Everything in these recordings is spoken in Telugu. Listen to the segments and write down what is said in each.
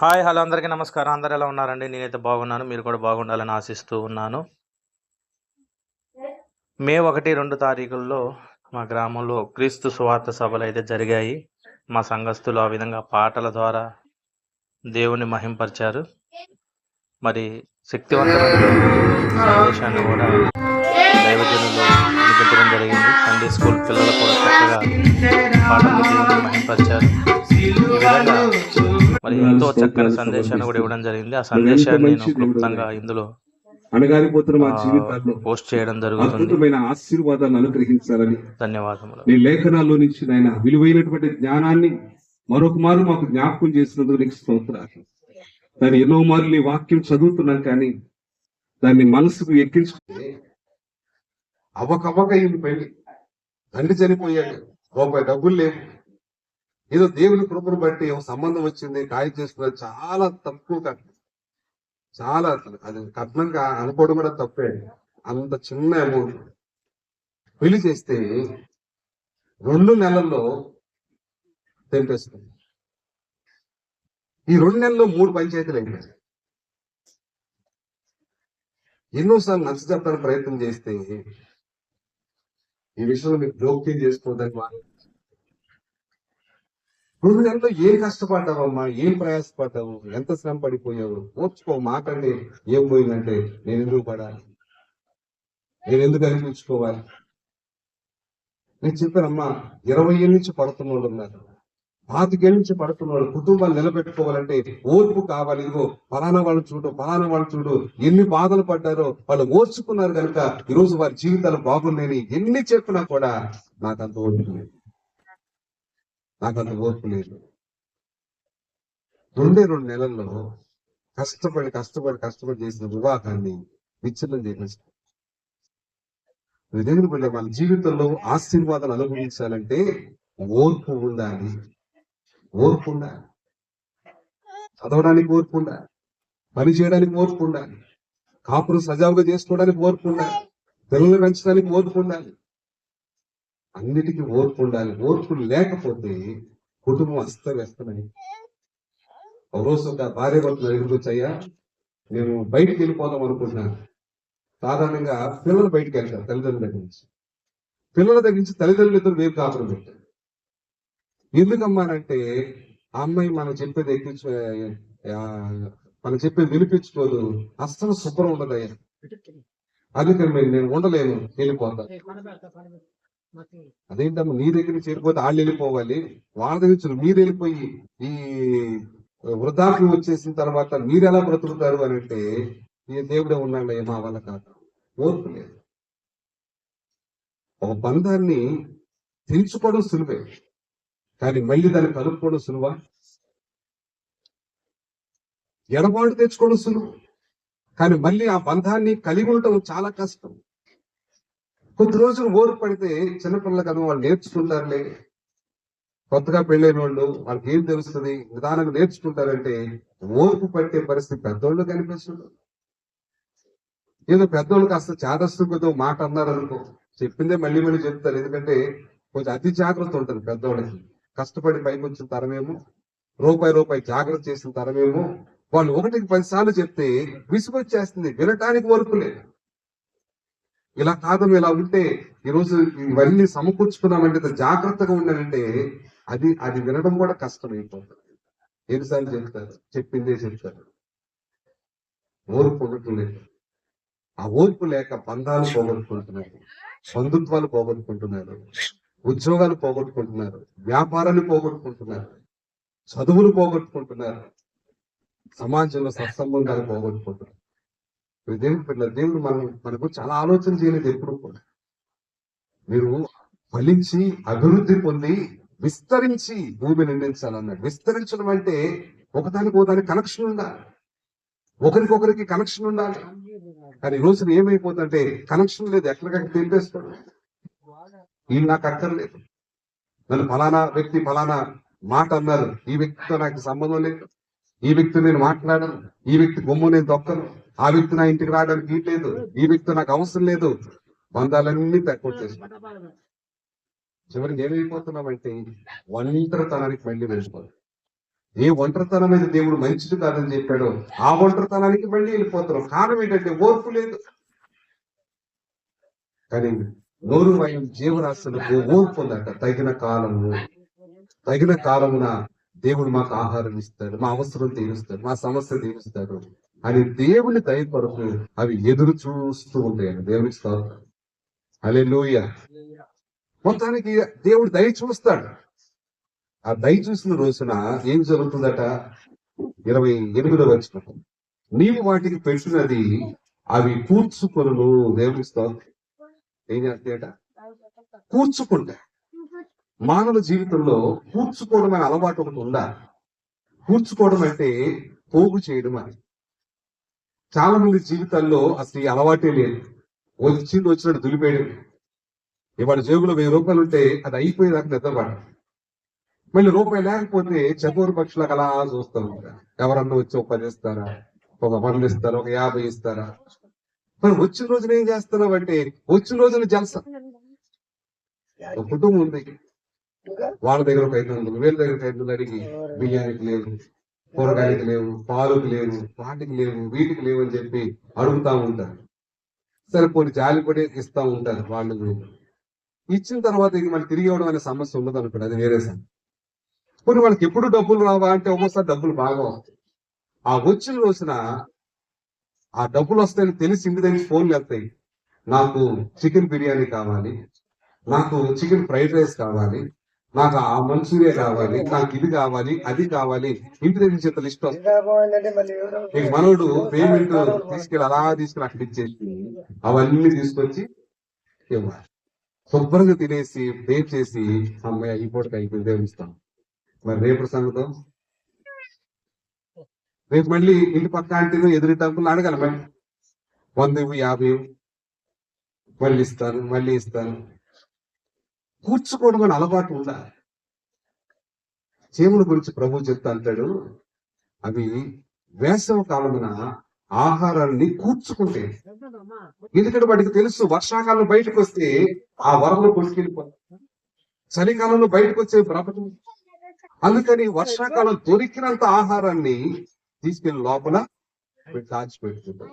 హాయ్ హలో అందరికీ నమస్కారం. అందరు ఎలా ఉన్నారండి? నేనైతే బాగున్నాను. మీరు కూడా బాగుండాలని ఆశిస్తూ ఉన్నాను. మే 1, 2 తారీఖుల్లో మా గ్రామంలో క్రీస్తు సువార్త సభలు అయితే జరిగాయి. మా సంఘస్థులు ఆ విధంగా పాటల ద్వారా దేవుని మహింపరిచారు. మరి శక్తివంతమైనటువంటి సందేశాన్ని కూడా దైవజనులు వినిపించడం జరిగింది. సండే స్కూల్ పిల్లలు కూడా చక్కగా పాటలు దేవుని మహింపరిచారు. ఈ విధంగా మరి ఎంతో చక్కని సందేశాన్ని కూడా ఇవ్వడం జరిగింది. ఆ సందేశాన్ని నేను క్లుప్తంగా ఇందులో అణగారిపోతున్న మా జీవితాల్లో పోస్ట్ చేయడం జరుగుతుంది. అద్భుతమైన ఆశీర్వాదాన్ని అనుగ్రహించాలని ధన్యవాదములు. నీ లేఖనాల్లో నుంచి నాయన విలువైనటువంటి జ్ఞానాన్ని మరొక మారు మాకు జ్ఞాపకం చేసినందుకు నీకు స్తోత్రాలు. దాన్ని ఎన్నో మార్లు నీ వాక్యం చదువుతున్నాం కానీ దాన్ని మనసుకు ఎక్కించుకుంటే అవ్వకవ్వక అయింది పెళ్లి. తండ్రి చనిపోయాడు, రూపాయి డబ్బులు లేవు, ఏదో దేవుని కృపను బట్టి ఒక సంబంధం వచ్చింది, ఖాయం చేసుకున్నది. చాలా తక్కువ కట్నం, చాలా అది కట్నంగా అనుకోవడం కూడా తప్పే. అంత చిన్న అమౌంట్ పెళ్లి చేస్తే 2 నెలల్లో తెంపేస్తుంది. ఈ 2 నెలల్లో 3 పంచాయతీలు అయిపోయాయి. ఎన్నోసార్లు నచ్చ చెప్పడానికి ప్రయత్నం చేస్తే ఈ విషయంలో మీకు జోక్యం చేసుకోవద్దని వాళ్ళు 2 నెలల్లో ఏం కష్టపడ్డావమ్మా, ఏం ప్రయాసపడ్డావు, ఎంత శ్రమ పడిపోయావు, ఓర్చుకో. మాకండి ఏం పోయిందంటే నేను ఎందుకు పడాలి, నేను ఎందుకు అనిపించుకోవాలి. నేను చెప్పానమ్మా, 20 ఏళ్ళ నుంచి పడుతున్న వాళ్ళు ఉన్నారు, 25 ఏళ్ళ నుంచి పడుతున్న వాళ్ళు. కుటుంబాలు నిలబెట్టుకోవాలంటే ఓర్పు కావాలి. ఇదిగో ఫలానా వాళ్ళు చూడు, ఎన్ని బాధలు పడ్డారో వాళ్ళు ఓర్చుకున్నారు కనుక ఈరోజు వారి జీవితాలు బాగున్నాయని ఎన్ని చెప్పినా కూడా నాకంత ఓర్పు లేదు, నాకంత ఓర్పు లేదు. 2 నెలల్లో కష్టపడి చేసిన వివాహాన్ని విచ్ఛిన్నం చేసేస్తాం. దేవుని బిడ్డ మన జీవితంలో ఆశీర్వాదాలు అనుభవించాలంటే ఓర్పు ఉండాలి. చదవడానికి ఓర్పు ఉండాలి, పని చేయడానికి ఓర్పు ఉండాలి, కాపురం సజావుగా చేసుకోవడానికి ఓర్పు ఉండాలి, పిల్లలు పెంచడానికి ఓర్పు ఉండాలి, అన్నిటికీ ఓర్పు ఉండాలి. ఓర్పు లేకపోతే కుటుంబం అస్తవ్యస్తమని. ఒక రోజు ఒక భార్య భర్తలు ఎదురుకొచ్చాయా, నేను బయటికి వెళ్ళిపోదాం అనుకుంటున్నాను. సాధారణంగా పిల్లలు బయటికి వెళ్తారు తల్లిదండ్రుల దగ్గర నుంచి. పిల్లల దగ్గర నుంచి తల్లిదండ్రులు ఇద్దరు వేపు కాపురం పెట్టారు. ఎందుకమ్మానంటే ఆ అమ్మాయి మనం చెప్పేది మనం చెప్పేది వినిపించుకోదు, అస్సలు శుభ్రం ఉండదు. అందుకని నేను ఉండలేను, వెళ్ళిపోతా. అదేంటమ్మా, నీ దగ్గర నుంచి వెళ్ళిపోతే వాళ్ళు వెళ్ళిపోవాలి, వాళ్ళ దగ్గర నుంచి మీరు వెళ్ళిపోయి ఈ వృద్ధాప్యం వచ్చేసిన తర్వాత మీరు ఎలా బ్రతుకుతారు అని అంటే, ఈ దేవుడే ఉన్నాడు, మా వల్ల కాదు. ఓర్పు లేదు. ఒక బంధాన్ని తెంచుకోవడం సులువే, కానీ మళ్ళీ దాన్ని కలుపుకోవడం సులువా? ఎడబాటు తెచ్చుకోవడం సులువు, కానీ మళ్ళీ ఆ బంధాన్ని కలిగి ఉండటం చాలా కష్టం. కొద్ది రోజులు ఓర్పు పడితే చిన్నపిల్లలు కదా, వాళ్ళు నేర్చుకుంటారులే. కొత్తగా పెళ్ళైన వాళ్ళు, వాళ్ళకి ఏం తెలుస్తుంది, నిదానంగా నేర్చుకుంటారంటే ఓర్పు పట్టే పరిస్థితి పెద్దోళ్ళు కనిపిస్తుంది. ఏదో పెద్దోళ్ళు కాస్త చాదస్తుతో మాట అన్నారు అనుకో, చెప్పిందే మళ్ళీ చెప్తారు. ఎందుకంటే కొంచెం అతి జాగ్రత్త ఉంటుంది పెద్దోళ్ళకి. కష్టపడి పైకి వచ్చిన తరమేమో, రూపాయి జాగ్రత్త చేసిన తరమేమో. వాళ్ళు 1కి 10 సార్లు చెప్తే విసుగొచ్చేస్తుంది, వినటానికి ఓర్పు లేదు. ఇలా కాదు, ఇలా ఉంటే ఈరోజు ఇవన్నీ సమకూర్చుకున్నామంటే, జాగ్రత్తగా ఉండాలంటే అది వినడం కూడా కష్టం అయిపోతుంది. ఎన్నిసార్లు చెప్తారు, చెప్పిందే చెప్తారు. ఓర్పు ఉండటం లేదు. ఆ ఓర్పు లేక బంధాలు పోగొట్టుకుంటున్నారు, బంధుత్వాలు పోగొట్టుకుంటున్నారు, ఉద్యోగాలు పోగొట్టుకుంటున్నారు, వ్యాపారాలు పోగొట్టుకుంటున్నారు, చదువులు పోగొట్టుకుంటున్నారు, సమాజంలో సత్సంబంధాలు పోగొట్టుకుంటున్నారు. దేవుడు మనకు చాలా ఆలోచన చేయలేదు ఎప్పుడు కూడా. మీరు ఫలించి అభివృద్ధి పొంది విస్తరించి భూమి నిందించాలన్నాడు. విస్తరించడం అంటే ఒకదానికి కనెక్షన్ ఉండాలి, ఒకరికొకరికి కనెక్షన్ ఉండాలి. కానీ ఈ రోజున ఏమైపోతుందంటే కనెక్షన్ లేదు, ఎక్కడికక్కడ తెలిపేస్తాడు. వీళ్ళు నాకు అక్కర్లేదు, నన్ను ఫలానా వ్యక్తి ఫలానా మాట అన్నారు, ఈ వ్యక్తితో నాకు సంబంధం లేదు, ఈ వ్యక్తి నేను మాట్లాడను, ఈ వ్యక్తి బొమ్మ నేను తొక్కను, ఆ వ్యక్తి నా ఇంటికి రావడానికి వీట్లేదు, ఈ వ్యక్తి నాకు అవసరం లేదు. బంధాలన్నీ తక్కువ చేస్తాను. చివరికి ఏమైపోతున్నామంటే ఒంటరితనానికి మళ్ళీ వెళ్ళిపోదు. ఏ ఒంటరితనం మీద దేవుడు మంచిది కాదని చెప్పాడో ఆ ఒంటరితనానికి మళ్ళీ వెళ్ళిపోతున్నాం. కారణం ఏంటంటే ఓర్పు లేదు. కానీ నోరు వైపు జీవరాశులకు ఓర్పు ఉందట. తగిన కాలమున దేవుడు మాకు ఆహారం ఇస్తాడు, మా అవసరం తీరుస్తాడు, మా సమస్య తీరుస్తాడు అని దేవుని దయ కొరకు అవి ఎదురు చూస్తూ ఉంటాయండి. దేవుని స్తోత్రం. హల్లెలూయా. మొత్తానికి దేవుడు దయ చూస్తాడు. ఆ దయ చూసిన రోజున ఏం జరుగుతుందట? 28వ వచనం, నీవు వాటికి పెట్టినది అవి కూర్చుకొనును. దేవుని స్తోత్రం. ఏం చేస్తాయట? కూర్చుకుంటా. మానవ జీవితంలో కూర్చుకోవడం అనే అలవాటు ఒకటి ఉండాలి. కూర్చుకోవడం అంటే పోగు చేయడం అని. చాలా మంది జీవితాల్లో అసలు ఈ అలవాటే లేదు. వచ్చినట్టు దులిపేయడం. ఇవాళ జేబులో 1000 రూపాయలు ఉంటే అది అయిపోయేదాకా నిద్రపడ. మళ్ళీ రూపాయి లేకపోతే చకోరు పక్షులకు అలా చూస్తూ ఉంటారు. ఎవరన్నా వచ్చి ఒక 10 ఇస్తారా, ఒక 100 ఇస్తారా, ఒక 50 ఇస్తారా. మరి వచ్చిన రోజున ఏం చేస్తున్నావు అంటే, వచ్చిన రోజున జలస. ఒక కుటుంబం ఉంది, వాళ్ళ దగ్గర ఒక 500, వీళ్ళ దగ్గర 500 అడిగి బియ్యానికి లేవు, కూరగాయలకి లేవు, పాలుకి లేవు, వాటికి లేవు, వీటికి లేవు అని చెప్పి అడుగుతా ఉంటారు. సరే కొన్ని జాలిపడి ఇస్తా ఉంటారు. వాళ్ళు ఇచ్చిన తర్వాత ఇది మనకి తిరిగి ఇవ్వడం అనే సమస్య ఉండదు అనుకోండి, అది వేరే సమస్య. కొన్ని వాళ్ళకి ఎప్పుడు డబ్బులు రావా అంటే ఒక్కోసారి డబ్బులు బాగా వస్తాయి. ఆ వచ్చిన రోజున ఆ డబ్బులు వస్తాయని తెలిసి ఇంటి దగ్గర ఫోన్లు వెళ్తాయి. నాకు చికెన్ బిర్యానీ కావాలి, నాకు చికెన్ ఫ్రైడ్ రైస్ కావాలి, నాకు ఆ మంచూరియా కావాలి, నాకు ఇది కావాలి, అది కావాలి, ఇంటి దగ్గర నుంచి ఇంత లిస్ట్ వస్తుంది. ఇక మనోడు పేమెంట్ తీసుకెళ్ళి అలా తీసుకెళ్ళి అక్కడ ఇచ్చేసి అవన్నీ తీసుకొచ్చి ఇవ్వాలి. శుభ్రంగా తినేసి పే చేసి అమ్మాయి ఈ పూటకి అయిపోయింది ఇస్తాం. మరి రేపు సంగతం, రేపు మళ్ళీ ఇంటి పక్క ఆంటీలో ఎదురు టంకులు అడగాలి. మరి 100, 50 మళ్ళీ ఇస్తాను. కూర్చుకోవడం అని అలవాటు ఉండాలి. చీమల గురించి ప్రభు చెప్తా అంటాడు, అవి వేసవ కాలమున ఆహారాన్ని కూర్చుకుంటే. ఎందుకంటే వాటికి తెలుసు వర్షాకాలం బయటకు వస్తే ఆ వరదలు కొట్టుకెళ్ళిపోతాయి, చలికాలంలో బయటకు వచ్చే బ్రతకం. అందుకని వర్షాకాలం దొరికినంత ఆహారాన్ని తీసుకెళ్లి లోపల దాచిపెడుతుంది.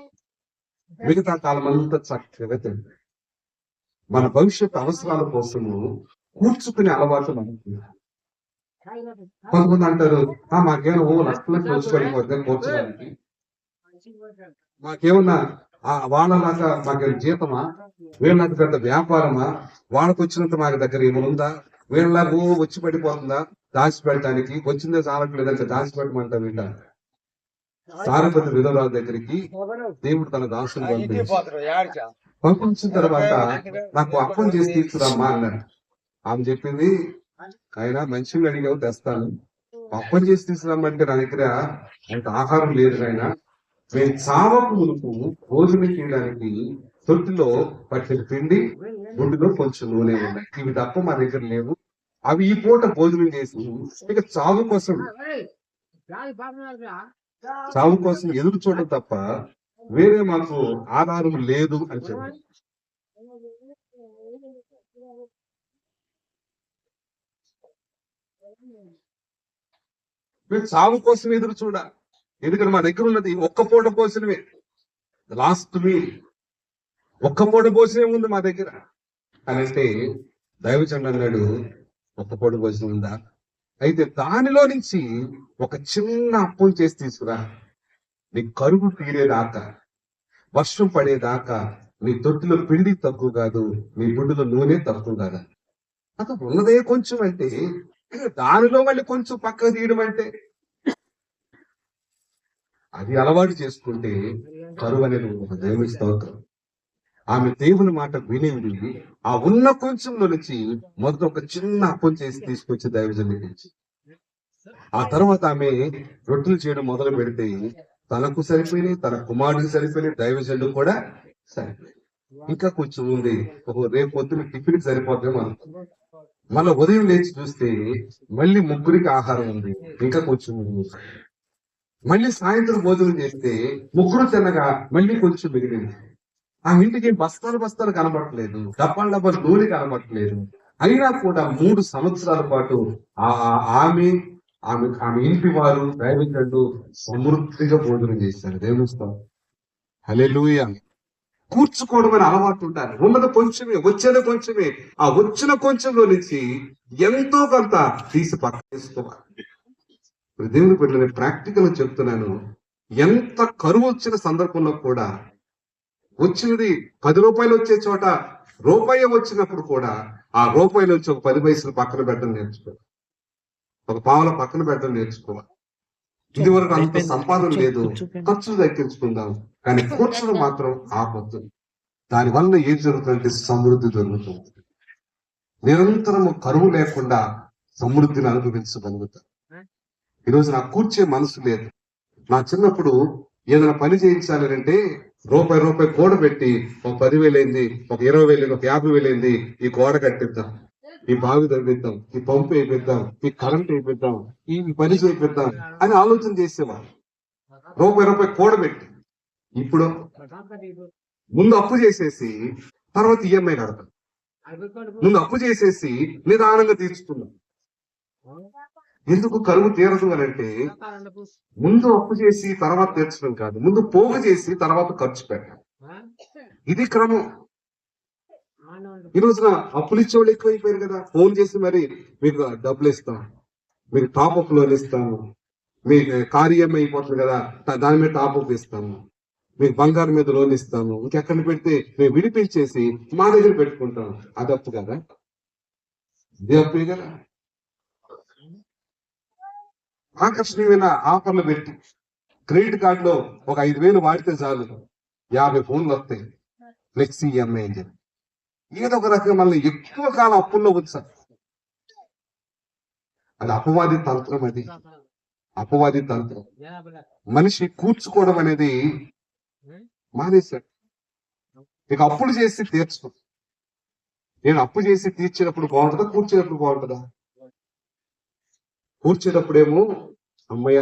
మిగతా కాలం అంతా చక్కగా తింటారు. మన భవిష్యత్ అవసరాల కోసము కూర్చుకునే అలవాటు మనకి. కొంతమంది అంటారు, మాకేమైనా లక్షలకు వచ్చి పడిపోతే కూర్చోడానికి, మాకేమన్నా వాళ్ళలాగా మాకేమైనా జీతమా, వీళ్ళకి పెద్ద వ్యాపారమా, వాళ్ళకి వచ్చినంత మాకు దగ్గర ఏమనుందా, వీళ్ళలాగా వచ్చి పడిపోతుందా దాచిపెట్టడానికి, వచ్చిందే చాలట్లేదంటే దాచిపెట్టమంటా. వీళ్ళ సారపతి విధవరాల దగ్గరికి దేవుడు తన దాసుని పంపించిన తర్వాత నాకు అప్పం చేసి తీసుకురామ్మా అన్నాడు. ఆమె చెప్పింది, ఆయన మనుషులు అడిగావు తెస్తాను, అప్పం చేసి తీసుకురామ్మంటే నా దగ్గర అంత ఆహారం లేదు. ఆయన మేము చావకు మునుపు భోజనం చేయడానికి తొట్టిలో పట్టిన పిండి, గుడ్డులో కొంచెం నూనె ఉన్నాయి, ఇవి తప్ప మా దగ్గర లేవు. అవి ఈ పూట భోజనం చేసి ఇక చావు కోసం ఎదురు చూడడం తప్ప వేరే మాకు ఆధారం లేదు అని చెప్పారు. మేము చావు కోసం ఎదురు చూడాలి. ఎందుకంటే మా దగ్గర ఉన్నది ఒక్క పూట భోజనమే, లాస్ట్ మీల్, ఒక్క పూట భోజనం ఉంది మా దగ్గర అని అంటే దైవజనుడు అన్నాడు, ఒక్క పూట భోజనం ఉందా, అయితే దానిలో నుంచి ఒక చిన్న అప్పం చేసి తీసుకురా. నీ కరువు తీరేదాకా, వర్షం పడేదాకా నీ తొట్టిలో పిండి తక్కువ కాదు, నీ గుడ్డులో నూనె తక్కువ కాదు. అతను ఉన్నదే కొంచెం అంటే దానిలో మళ్ళీ కొంచెం పక్క తీయడం అంటే, అది అలవాటు చేసుకుంటే కరువు అనేది దేవుని స్తోత్రం. ఆమె దేవుని మాట వినింది, ఆ ఉన్న కొంచెంలో నుంచి మొదట ఒక చిన్న అప్పం చేసి తీసుకొచ్చి దైవజనుడికి. ఆ తర్వాత ఆమె రొట్టెలు చేయడం మొదలు పెడితే తనకు సరిపోయినాయి, తన కుమారుడికి సరిపోయినాయి, దైవజనుడు కూడా సరిపోయింది. ఇంకా కొంచెం ఉంది, రేపు పొద్దున టిఫిన్కి సరిపోతాం. మళ్ళీ ఉదయం లేచి చూస్తే మళ్ళీ ముగ్గురికి ఆహారం ఉంది, ఇంకా కొంచెం ఉంది. మళ్ళీ సాయంత్రం భోజనం చేస్తే ముగ్గురు తినగా మళ్ళీ కొంచెం మిగిలింది. ఆ ఇంటికి బస్తాలు కనబడట్లేదు, డబ్బాలు నూనె కనబడట్లేదు. అయినా కూడా 3 సంవత్సరాల పాటు ఆమె ఆమె ఇంటి వారు దైవజనుడు సమృద్ధిగా భోజనం చేశారు. దేవుస్తాం. హల్లెలూయా. కూర్చుకోవడం అనే అలవాటు ఉండాలి. ఉన్నది కొంచెమే, వచ్చేది కొంచెమే. ఆ వచ్చిన కొంచెంలో నుంచి ఎంతో కొంత తీసి పక్కన వేసుకోవాలి. ఇప్పుడు దేవుని బిడ్డలు ప్రాక్టికల్ చెప్తున్నాను. ఎంత కరువు వచ్చిన సందర్భంలో కూడా వచ్చినది 10 రూపాయలు వచ్చే చోట రూపాయి వచ్చినప్పుడు కూడా ఆ రూపాయలు వచ్చి ఒక 10 పైసలు పక్కన పెట్టడం నేర్చుకోవాలి. ఒక పావుల పక్కన పెట్టడం నేర్చుకోవాలి. ఇది వరకు అంత సంపాదన లేదు, ఖర్చు దక్కించుకుందాం, కానీ కూర్చొని మాత్రం ఆపొద్దు. దానివల్ల ఏం జరుగుతుందంటే సమృద్ధి జరుగుతుంది. నిరంతరము కరువు లేకుండా సమృద్ధిని అనుభవించగలుగుతాం. ఈరోజు నాకు కూర్చే మనసు లేదు. నా చిన్నప్పుడు ఏదైనా పని చేయించాలి అంటే రూపాయి కూడబెట్టి ఒక 10,000 అయింది, ఒక 20,000 అయింది, ఒక 50,000 అయింది, ఈ గోడ కట్టిద్దాం, ఈ బావి తగ్గిద్దాం, ఈ పంపు వేయిద్దాం, ఈ కరెంట్ వేయిద్దాం, ఈ పని చేయిద్దాం అని ఆలోచన చేసేవాడు. రూపాయి కూడబెట్టి. ఇప్పుడు ముందు అప్పు చేసేసి తర్వాత ఈఎంఐ కడతాం. ముందు అప్పు చేసేసి నిదానంగా తీర్చుకున్నాం. ఎందుకు కరువు తీరదు అని అంటే ముందు అప్పు చేసి తర్వాత తీర్చడం కాదు, ముందు పోగు చేసి తర్వాత ఖర్చు పెట్టాలి. ఇది క్రమం. ఈ రోజున అప్పులు ఇచ్చేవాళ్ళు ఎక్కువైపోయారు కదా. ఫోన్ చేసి మరి మీకు డబ్బులు ఇస్తాం, మీకు టాప్అప్ లోన్ ఇస్తాము, మీకు కారు ఈఎంఐ అయిపోతుంది కదా దాని మీద టాప్అప్ ఇస్తాము, మీకు బంగారం మీద లోన్ ఇస్తాము, ఇంకెక్కడ పెడితే మేము విడిపించేసి మా దగ్గర పెట్టుకుంటాం. అది అప్పు కదా, ఇది అప్పే కదా. ఆకర్షణీయమైన ఆఫర్లు పెట్టి క్రెడిట్ కార్డులో ఒక 5,000 వాడితే చాలు 50 ఫోన్లు వస్తాయి, ఫ్లెక్సీ ఈఎంఐ అని చెప్పి ఏదో ఒక రకంగా మళ్ళీ ఎక్కువ కాలం అప్పుల్లో వచ్చారు. అది అపవాది తంత్రం. అది అపవాది తంత్రం. మనిషి కూర్చుకోవడం అనేది మానేశాడు. ఇక అప్పులు చేసి తీర్చుకో. నేను అప్పు చేసి తీర్చేటప్పుడు బాగుంటుందా, కూర్చేటప్పుడు బాగుంటుందా? కూర్చేటప్పుడేమో అమ్మయ్య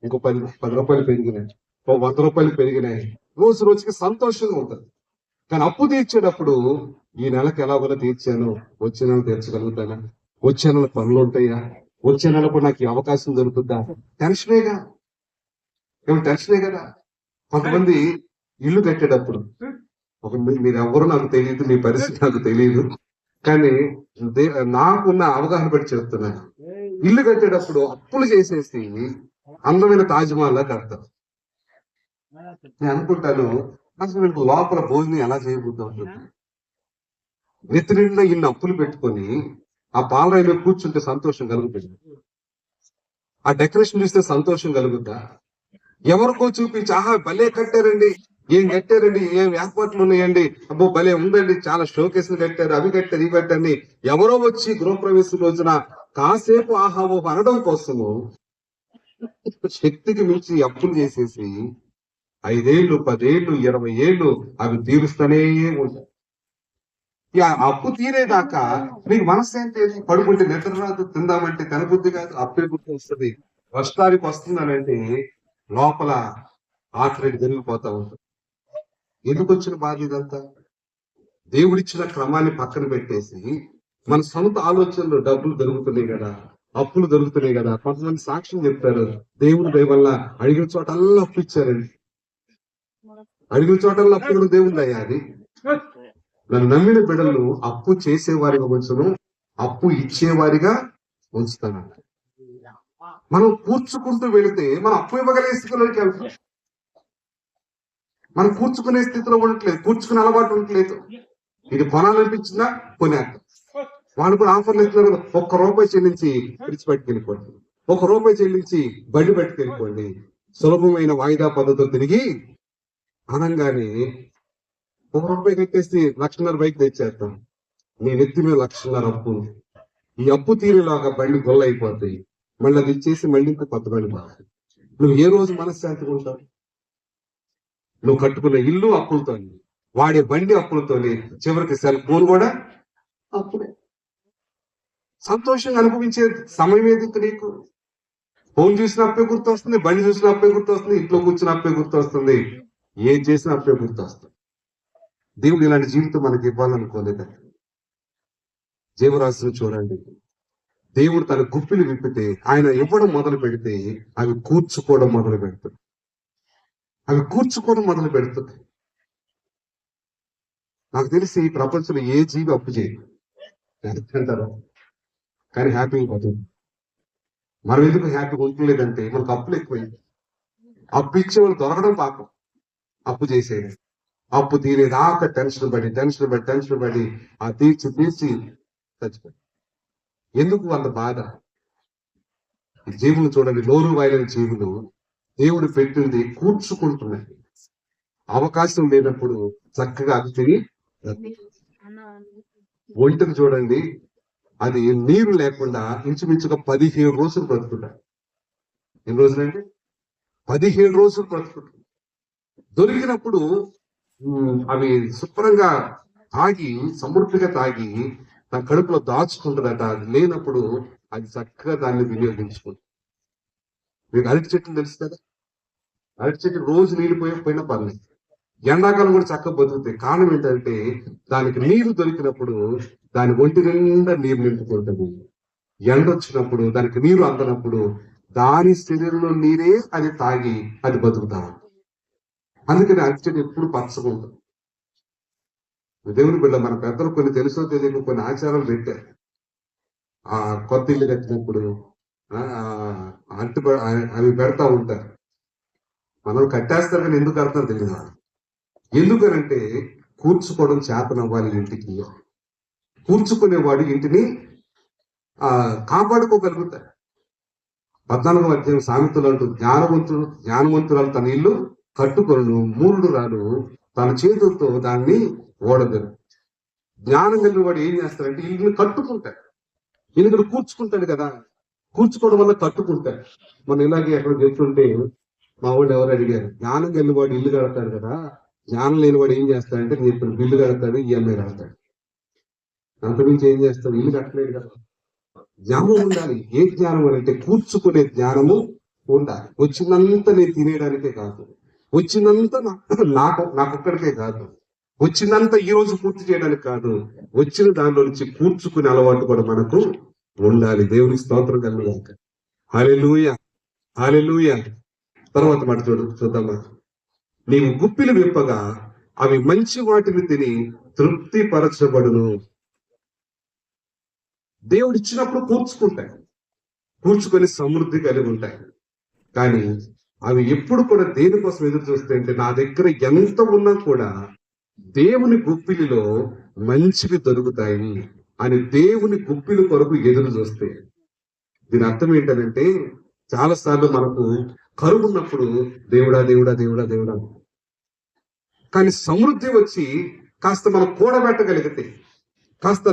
ఇంకో 10 రూపాయలు పెరిగినాయి, ఓ 100 రూపాయలు పెరిగినాయి, రోజు రోజుకి సంతోషంగా ఉంటుంది. కానీ అప్పు తీర్చేటప్పుడు ఈ నెలకు ఎలాగోలా తీర్చాను, వచ్చే నెల తీర్చగలుగుతానా, వచ్చే నెల పనులు ఉంటాయా, వచ్చే నెలకు నాకు ఈ అవకాశం దొరుకుతుందా, టెన్షనేగా. టెన్షనే కదా. కొంతమంది ఇల్లు కట్టేటప్పుడు మీరు ఎవరు నాకు తెలియదు, మీ పరిస్థితి నాకు తెలియదు, కానీ నాకున్న అవగాహన బట్టి చెప్తున్నాను. ఇల్లు కట్టేటప్పుడు అప్పులు చేసేసి అందమైన తాజ్మహల్ లా కడతారు. నేను అనుకుంటాను అసలు వీళ్ళకి లోపల భోజనం ఎలా చేయబోతా ఉంటుంది. నెత్తి నిండా ఇన్ని అప్పులు పెట్టుకొని ఆ పాలరాయిలో కూర్చుంటే సంతోషం కలుగుతుంది, ఆ డెకరేషన్ చూస్తే సంతోషం కలుగుతా. ఎవరికో చూపించి ఆహా భలే కట్టారండి, ఏం కట్టారండి, ఏం ఏర్పాట్లు ఉన్నాయండి, అబ్బో భలే ఉందండి, చాలా షోకేసులు కట్టారు, అవి కట్టారు, ఇవి కట్టారని ఎవరో వచ్చి గృహప్రవేశం రోజున కాసేపు ఆహావో అనడం కోసము శక్తికి మించి అప్పులు చేసేసి 5 ఏళ్ళు 10 ఏళ్ళు 20 ఏళ్ళు అవి తీరుస్తూనే ఉంటాయి. అప్పు తీరేదాకా మీకు మనశ్శాంతి ఏది? పడుకుంటే నిద్ర రాదు, తిందామంటే తినబుద్ధి కాదు, అప్పే గుర్తు వస్తుంది. వర్షానికి వస్తుందనంటే లోపల ఆఖరేటు జరిగిపోతా ఉంటుంది. ఎందుకు వచ్చిన బాధ ఇదంతా? దేవుడిచ్చిన క్రమాన్ని పక్కన పెట్టేసి మన సొంత ఆలోచనలు డబ్బులు దొరుకుతున్నాయి కదా, అప్పులు దొరుకుతున్నాయి కదా. కొంతమంది సాక్ష్యం చెప్తారు, దేవుడు దయ వల్ల అడిగిన చోటల్లా అప్పు ఇచ్చారండి, అడిగిన చోటల్లా అప్పుడు దేవుడు దయ. అది నన్ను నమ్మిన బిడ్డలను అప్పు చేసేవారిగా ఉంచను, అప్పు ఇచ్చేవారిగా ఉంచుతాను. మనం కూర్చుకుంటూ వెళితే మనం అప్పు ఇవ్వగలిగే స్థితిలోకి వెళ్తాం. మనం కూర్చుకునే స్థితిలో ఉండట్లేదు, కూర్చుకునే అలవాటు ఉండట్లేదు. ఇది కొనాలనిపించిందా కొనేస్తాం. వాళ్ళు కూడా ఆఫర్లు ఇస్తున్నారు, ₹1 చెల్లించి ఫ్రిడ్జ్ పట్టుకెళ్ళిపోండి, ₹1 చెల్లించి బండి పట్టుకెళ్ళిపోండి, సులభమైన వాయిదా పద్ధతితో తిరిగి అనగానే ₹1 కట్టేసి ₹1,50,000 బైక్ తెచ్చేస్తాం. నేను ఎత్తి మీద ₹1,50,000 అప్పు ఉంది. ఈ అప్పు తీరేలాగా బండి గొల్ల అయిపోతాయి, మళ్ళీ అది ఇచ్చేసి మళ్ళీ ఇంకా కొత్త బండి మారుతుంది. నువ్వు ఏ రోజు మనశ్శాంతిగా ఉంటావు? నువ్వు కట్టుకున్న ఇల్లు అప్పులతో, వాడే బండి అప్పులతోనే, చివరికి సెల్ ఫోన్ కూడా అప్పుడే. సంతోషంగా అనుభవించే సమయం ఏది నీకు? ఫోన్ చూసిన అప్పే గుర్తు వస్తుంది, బండి చూసిన అప్పే గుర్తు వస్తుంది, ఇంట్లో కూర్చున్న అప్పే గుర్తు వస్తుంది, ఏం చేసినా అప్పే గుర్తు వస్తుంది. దేవుడు ఇలాంటి జీవితం మనకి ఇవ్వాలనుకోలేదండి. జీవరాశిని చూడండి, దేవుడు తన గుప్పిలు విప్పితే, ఆయన ఇవ్వడం మొదలు పెడితే అవి కూర్చుకోవడం మొదలు పెడుతుంది. అవి కూర్చుకోవడం మొదలు పెడుతుంది. నాకు తెలిసి ఈ ప్రపంచంలో ఏ జీవి అప్పు చేయదు అంటారు, కానీ హ్యాపీగా పోతుంది. మనం ఎందుకు హ్యాపీగా ఉంటలేదంటే మనకు అప్పులు ఎక్కువైంది. అప్పు ఇచ్చేవాళ్ళు దొరకడం పాపం, అప్పు చేసేది. అప్పు తీరేదాకా టెన్షన్ పడి ఆ తీర్చి చచ్చిపోయి. ఎందుకు అంత బాధ? ఈ జీవులు చూడండి, నోరు వాయిన జీవులు దేవుడు పెట్టింది కూర్చుకుంటున్నాయి. అవకాశం లేనప్పుడు చక్కగా అది తిని ఒంటికి చూడండి, అది నీరు లేకుండా ఇంచుమించుగా 17 రోజులు బ్రతుకుంటారు. ఎన్ని రోజులండి? 17 రోజులు బ్రతుకుంటారు. దొరికినప్పుడు అవి శుభ్రంగా తాగి, సమృద్ధిగా తాగి తన కడుపులో దాచుకుంటుందట. అది లేనప్పుడు అది చక్కగా దాన్ని వినియోగించుకుంటుంది. మీకు అరటి చెట్లు తెలుసు కదా, అరటి చెట్లు రోజు నీళ్ళు పోయినా పర్లేదు, ఎండాకాలం కూడా చక్కగా బతుకుతాయి. కారణం ఏంటంటే దానికి నీరు దొరికినప్పుడు దాని ఒంటి నిండా నీరు నింపుకుంటుంది. ఎండ వచ్చినప్పుడు దానికి నీరు అందనప్పుడు దాని శరీరంలో నీరే అది తాగి అది బతుకుతా. అందుకని అరటి చెట్టు ఎప్పుడు పచ్చగా ఉంటుంది. దేవుని బిడ్డ, మన పెద్దలు కొన్ని తెలుసో తెలియక కొన్ని ఆచారాలు పెట్టారు. ఆ కొత్త ఇల్లు కట్టినప్పుడు అవి పెడతా ఉంటారు. మనం కట్టేస్తారు కానీ ఎందుకు కడతారు తెలియదు. ఎందుకనంటే కూర్చుకోవడం చేతనవ్వాలి. ఇంటికి కూర్చుకునేవాడు ఇంటిని కాపాడుకోగలుగుతాడు. 14వ అధ్యాయం సామెతలు అంటూ, జ్ఞానవంతురాలు తన ఇల్లు కట్టుకొను, మూరుడు రాడు తన చేతులతో దాన్ని ఓడగలరు. జ్ఞానం కలిగిన వాడు ఏం చేస్తాడంటే ఇల్లు కట్టుకుంటాడు. ఎందుకంటే కూర్చుకుంటాడు కదా, కూర్చుకోవడం వల్ల కట్టుకుంటాడు. మనం ఇలాగే ఎక్కడ చెప్తుంటే మా వాడు ఎవరు అడిగారు, జ్ఞానం కలిగిన వాడు ఇల్లు కడతాడు కదా, జ్ఞానం లేని వాడు ఏం చేస్తాడంటే నేను బిల్లు కడతాడు, ఈఎంఐ కడతాడు. అంతకుమించి ఏం చేస్తాడు? ఇల్లు కట్టలేదు కదా. జ్ఞానం ఉండాలి. ఏ జ్ఞానం అంటే కూర్చుకునే జ్ఞానము ఉండాలి. వచ్చినంత నేను తినేయడానికే కాదు, వచ్చినంత నాకొక్కడికే కాదు, వచ్చినంత ఈ రోజు పూర్తి చేయడానికి కాదు, వచ్చిన దానిలో నుంచి కూర్చుకునే అలవాటు కూడా మనకు ఉండాలి. దేవునికి స్తోత్రం కలుగుగాక. హల్లెలూయా, హల్లెలూయా. తర్వాత మాట చూద్దామా. నీవు గుప్పిలు విప్పగా అవి మంచి వాటిని తిని తృప్తి పరచబడును. దేవుడు ఇచ్చినప్పుడు కూర్చుకుంటాయి, కూర్చుకొని సమృద్ధి కలిగి ఉంటాయి. కానీ అవి ఎప్పుడు కూడా దేనికోసం ఎదురు చూస్తాయంటే, నా దగ్గర ఎంత ఉన్నా కూడా దేవుని గుప్పిలిలో మంచివి దొరుకుతాయి అని దేవుని గుప్పిలి కొరకు ఎదురు చూస్తే. దీని అర్థం ఏంటంటే, చాలా సార్లు మనకు కరువు ఉన్నప్పుడు దేవుడా దేవుడా దేవుడా దేవుడా, కానీ సమృద్ధి వచ్చి కాస్త మనం కూడబెట్టగలిగితే, కాస్త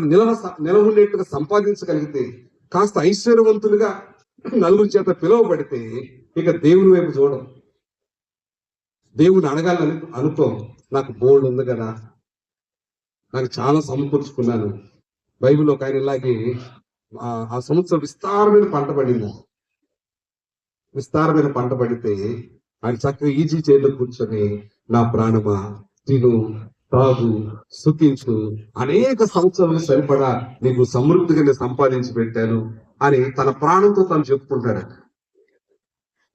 నిలవుండేట్టుగా సంపాదించగలిగితే, కాస్త ఐశ్వర్యవంతులుగా నలుగురి చేత పిలువబడితే ఇక దేవుని వైపు చూడం. దేవుని అడగాలని అనుకో, నాకు బోల్డ్ ఉంది కదా, నాకు చాలా సమకూర్చుకున్నాను. బైబిల్లో ఒక ఆయన ఇలాగే ఆ సంవత్సరం విస్తారమైన పంట పడింది. విస్తారమైన పంట పడితే ఆయన చక్కగా ఈజీ చైర్లో కూర్చొని, నా ప్రాణమా తిను తాగు సుఖించు, అనేక సంవత్సరాలు సరిపడా నీకు సమృద్ధిగా నేను సంపాదించి పెట్టాను అని తన ప్రాణంతో తను చెప్పుకుంటాడు.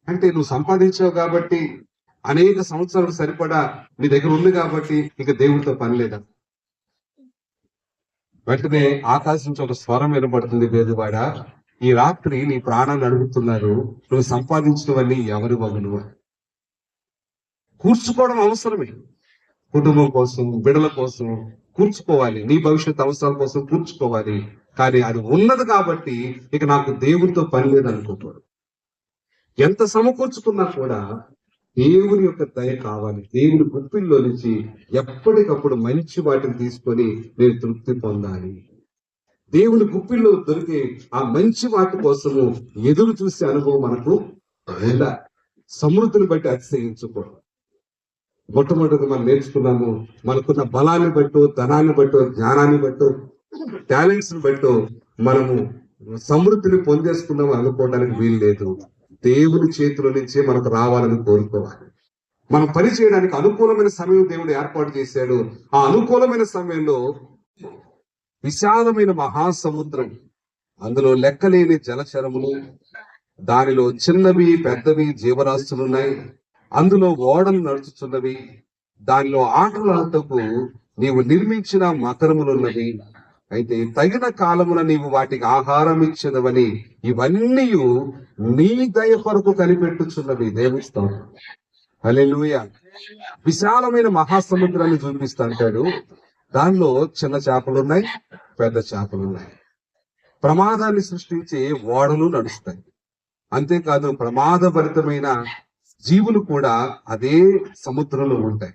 అంటే నువ్వు సంపాదించావు కాబట్టి, అనేక సంవత్సరాలు సరిపడా నీ దగ్గర ఉంది కాబట్టి ఇక దేవుడితో పని లేదా? వెంటనే ఆకాశం నుంచి ఒక స్వరం వినబడుతుంది, పేదవాడా ఈ రాత్రి నీ ప్రాణాన్ని అడుగుతున్నారు, నువ్వు సంపాదించినవన్నీ ఎవరి వగును? కూర్చుకోవడం అవసరమే, కుటుంబం కోసం, బిడ్డల కోసం కూర్చుకోవాలి, నీ భవిష్యత్ అవసరాల కోసం కూర్చుకోవాలి. కానీ అది ఉన్నది కాబట్టి ఇక నాకు దేవుడితో పని లేదనుకుంటాడు. ఎంత సమకూర్చుకున్నా కూడా దేవుని యొక్క దయ కావాలి. దేవుని గుప్పిల్లో నుంచి ఎప్పటికప్పుడు మంచి వాటిని తీసుకొని నేను తృప్తి పొందాలి. దేవుని గుప్పిల్లో దొరికే ఆ మంచి వాటి కోసము ఎదురు చూసే అనుభవం మనకు ఉండాలి. సమృద్ధిని బట్టి అతిశయించకూడదు. మొట్టమొదటిగా మనం నేర్చుకున్నాము, మనకున్న బలాన్ని బట్టో, ధనాన్ని బట్టో, జ్ఞానాన్ని బట్టో, టాలెంట్స్ ని బట్టో మనము సమృద్ధిని పొందేసుకున్నాము అనుకోవడానికి వీలు లేదు. దేవుని చేతిలో నుంచే మనకు రావాలని కోరుకోవాలి. మనం పని చేయడానికి అనుకూలమైన సమయం దేవుడు ఏర్పాటు చేశాడు. ఆ అనుకూలమైన సమయంలో విశాలమైన మహాసముద్రం, అందులో లెక్కలేని జలచరములు, దానిలో చిన్నవి పెద్దవి జీవరాశులున్నాయి. అందులో ఓడలు నడుచుచున్నవి, దానిలో ఆటలాటకు నీవు నిర్మించిన మకరములున్నవి. అయితే తగిన కాలమున నీవు వాటికి ఆహారం ఇచ్చినవని ఇవన్నీ నీ దయ కొరకు కనిపెట్టుచున్నవి. దేవిస్తాం. హల్లెలూయా. విశాలమైన మహాసముద్రాన్ని చూపిస్తా అంటాడు. దానిలో చిన్న చేపలున్నాయి, పెద్ద చేపలున్నాయి. ప్రమాదాన్ని సృష్టించే ఓడలు నడుస్తాయి. అంతేకాదు ప్రమాదభరితమైన జీవులు కూడా అదే సముద్రంలో ఉంటాయి.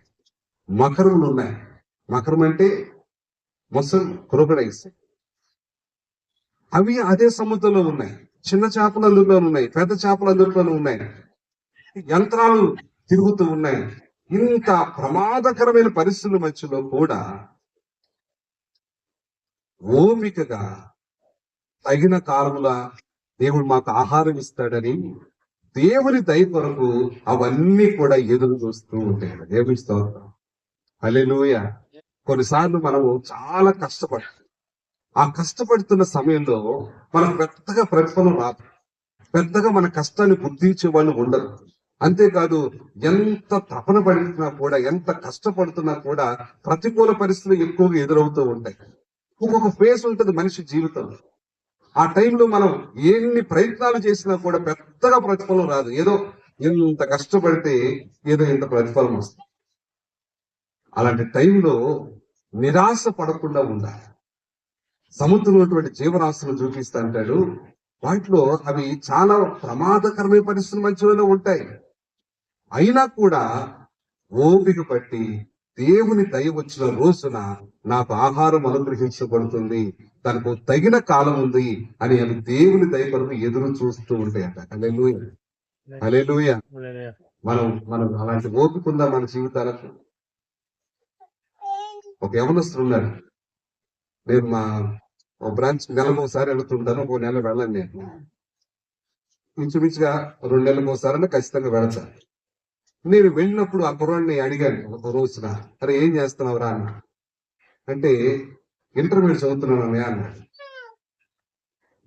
మకరములు ఉన్నాయి. మకరం అంటే మొసలు, క్రొకడైల్స్. అవి అదే సముద్రంలో ఉన్నాయి. చిన్న చేపలు అందులో ఉన్నాయి, పెద్ద చేపలు అందులో ఉన్నాయి. యంత్రాలు తిరుగుతూ ఉన్నాయి. ఇంత ప్రమాదకరమైన పరిస్థితుల మధ్యలో కూడా ఓపికగా తగిన కాలముల దేవుడు మాకు ఆహారం ఇస్తాడని దేవుని దయ కొరకు అవన్నీ కూడా ఎదురు చూస్తూ ఉంటాయి. దేవుని స్తోత్రం. హల్లెలూయా. కొన్నిసార్లు మనము చాలా కష్టపడతాం. ఆ కష్టపడుతున్న సమయంలో మనకు పెద్దగా ప్రతిఫలం రాదు. పెద్దగా మన కష్టాన్ని గుర్తించే వాళ్ళు ఉండరు. అంతేకాదు ఎంత తపన పడుతున్నా కూడా, ఎంత కష్టపడుతున్నా కూడా ప్రతికూల పరిస్థితులు ఎక్కువగా ఎదురవుతూ ఉంటాయి. ఒక్కొక్క ఫేస్ ఉంటుంది మనిషి జీవితంలో. ఆ టైంలో మనం ఎన్ని ప్రయత్నాలు చేసినా కూడా పెద్దగా ప్రతిఫలం రాదు. ఏదో ఎంత కష్టపడితే ఏదో ఇంత ప్రతిఫలం వస్తుంది. అలాంటి టైంలో నిరాశ పడకుండా ఉండాలి. సముద్రంలో ఉన్నటువంటి జీవరాశులు చూపిస్తా అంటాడు. వాటిలో అవి చాలా ప్రమాదకరమైన పరిస్థితుల మధ్యలో ఉంటాయి. అయినా కూడా ఓపిక పట్టి దేవుని దయ వచ్చిన రోజున నాకు ఆహారం అనుగ్రహించబడుతుంది, దానికి తగిన కాలం ఉంది అని అవి దేవుని దయ కొరకు ఎదురు చూస్తూ ఉంటాయట. హల్లెలూయా. హల్లెలూయా. మనం మనం అలాంటి ఓపిక ఉందా మన జీవితాలకు? ఒక యవనస్తుడు ఉన్నాడు. నేను మా బ్రాంచ్ నెలకు ఒకసారి వెళుతుంటాను. ఒక నెల వెళ్ళను. నేను ఇంచుమించుగా 2 నెలలకు ఒకసారి ఖచ్చితంగా వెళతాను. నేను వెళ్ళినప్పుడు ఆ కుర్రాడిని అడిగాను ఒక రోజున, అరే ఏం చేస్తున్నావురా అన్న. అంటే ఇంటర్మీడియట్ చదువుతున్నాను అన్నయ్య అన్నాడు.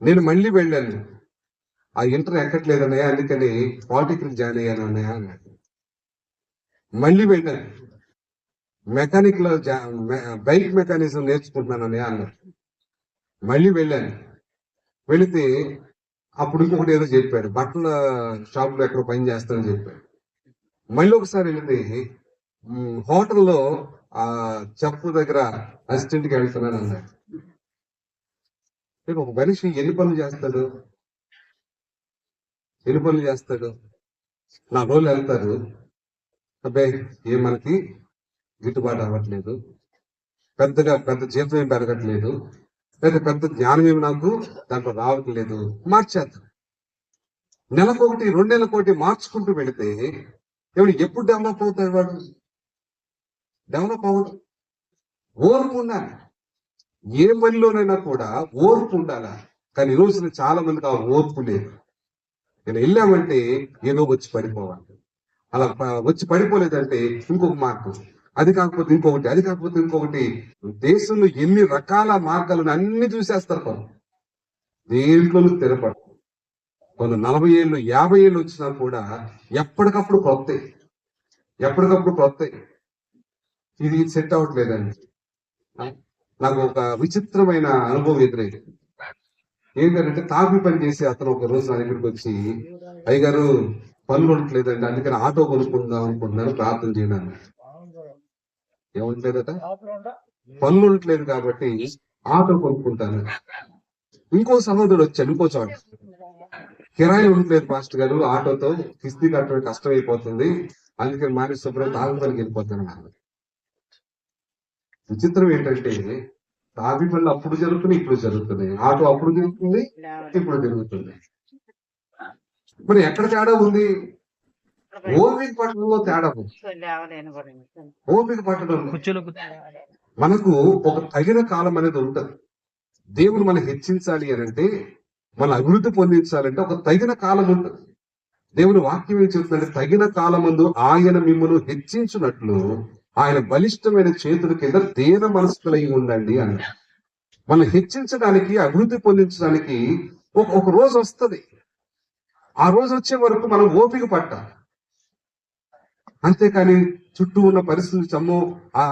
నేను మళ్ళీ వెళ్ళాను. ఆ ఇంటర్ ఎక్కట్లేదన్నయ్య, అందుకని పాలిటెక్నిక్ జాయిన్ అయ్యాను అన్నయ్య అన్నాడు. మళ్ళీ వెళ్ళాను. మెకానిక్ లో బైక్ మెకానిజం నేర్చుకుంటున్నాను అన్నయ్య అన్నాడు. మళ్ళీ వెళ్ళాను. వెళితే అప్పుడు ఇంకొకటి ఏదో చెప్పాడు, బట్టల షాప్ లో ఎక్కడో పని చేస్తానని చెప్పాడు. మళ్ళీ ఒకసారి వెళితే హోటల్లో ఆ చెప్పు దగ్గర అసిస్టెంట్ కి వెళ్తున్నాను అన్నాడు. ఒక మనిషి ఎన్ని పనులు చేస్తాడు? నా రోజులు వెళ్తారు. అబ్బాయి ఏం మనకి గిట్టుబాటు అవ్వట్లేదు, పెద్ద జీతం ఏం పెరగట్లేదు, లేదా పెద్ద జ్ఞానం ఏమి నాకు దాంట్లో రావట్లేదు, మార్చేద్దాం. నెలకొకటి 2 నెలలకోటి మార్చుకుంటూ వెళితే ఎప్పుడు డెవలప్ అవుతాడు వాడు? డెవలప్ అవ్వడు. ఓర్పు ఉండాలి. ఏ పనిలోనైనా కూడా ఓర్పు ఉండాలి. కానీ ఈ రోజున చాలా మందికి ఆ ఓర్పు లేదు. నేను వెళ్ళామంటే ఏదో వచ్చి పడిపోవాలి. అలా వచ్చి పడిపోలేదంటే ఇంకొక మార్గం, అది కాకపోతే ఇంకొకటి, అది కాకపోతే ఇంకొకటి. దేశంలో ఎన్ని రకాల మార్గాలను అన్ని చూసేస్తారు. దేంట్లో స్థిరపడతారు. కొన్ని 40 ఏళ్ళు 50 ఏళ్ళు వచ్చినా కూడా ఎప్పటికప్పుడు కొత్త. ఇది సెట్ అవ్వట్లేదండి. నాకు ఒక విచిత్రమైన అనుభవం ఎదురైంది. ఏంటంటే తాపి పని చేసి అతను ఒక రోజు నా దగ్గరికి వచ్చి, అయ్యగారు పనులు ఉండట్లేదండి, అందుకని ఆటో కొనుక్కుందాం అనుకుంటున్నాను, ప్రార్థన చేయడానికి. ఏముంటలేదట? పనులు ఉండట్లేదు కాబట్టి ఆటో కొనుక్కుంటాను. ఇంకో సహోదరుడు వచ్చాడు ఇంకో చోట, కిరాయి ఉండట్లేదు పాస్టర్ గారు, ఆటోతో కిస్తీ కట్టడం కష్టం అయిపోతుంది, అందుకని మానేసి శుభ్రం తాగు పనికి వెళ్ళిపోతాను. విచిత్రం ఏంటంటే తాపి పనులు అప్పుడు జరుగుతున్నాయి, ఇప్పుడు జరుగుతున్నాయి. ఆటో అప్పుడు జరుగుతుంది, ఇప్పుడు జరుగుతుంది. మరి ఎక్కడ తేడా ఉంది? ఓపిక పట్టడంలో తేడా ఉంది. ఓపిక పట్టడం మనకు ఒక తగిన కాలం అనేది ఉంటుంది. దేవుడు మనం హెచ్చించాలి అని అంటే, మన అభివృద్ధి పొందించాలంటే ఒక తగిన కాలం ఉంటుంది. దేవుని వాక్యం ఏం చెప్తుందంటే, తగిన కాలమందు ఆయన మిమ్మల్ని హెచ్చించున్నట్లు ఆయన బలిష్టమైన చేతుల కింద దేన మనస్కులై ఉండండి అన్నాడు. మనం హెచ్చించడానికి, అభివృద్ధి పొందించడానికి ఒక రోజు వస్తది. ఆ రోజు వచ్చే వరకు మనం ఓపిక పట్టాలి. అంతేకాని చుట్టూ ఉన్న పరిస్థితులు చమ్మో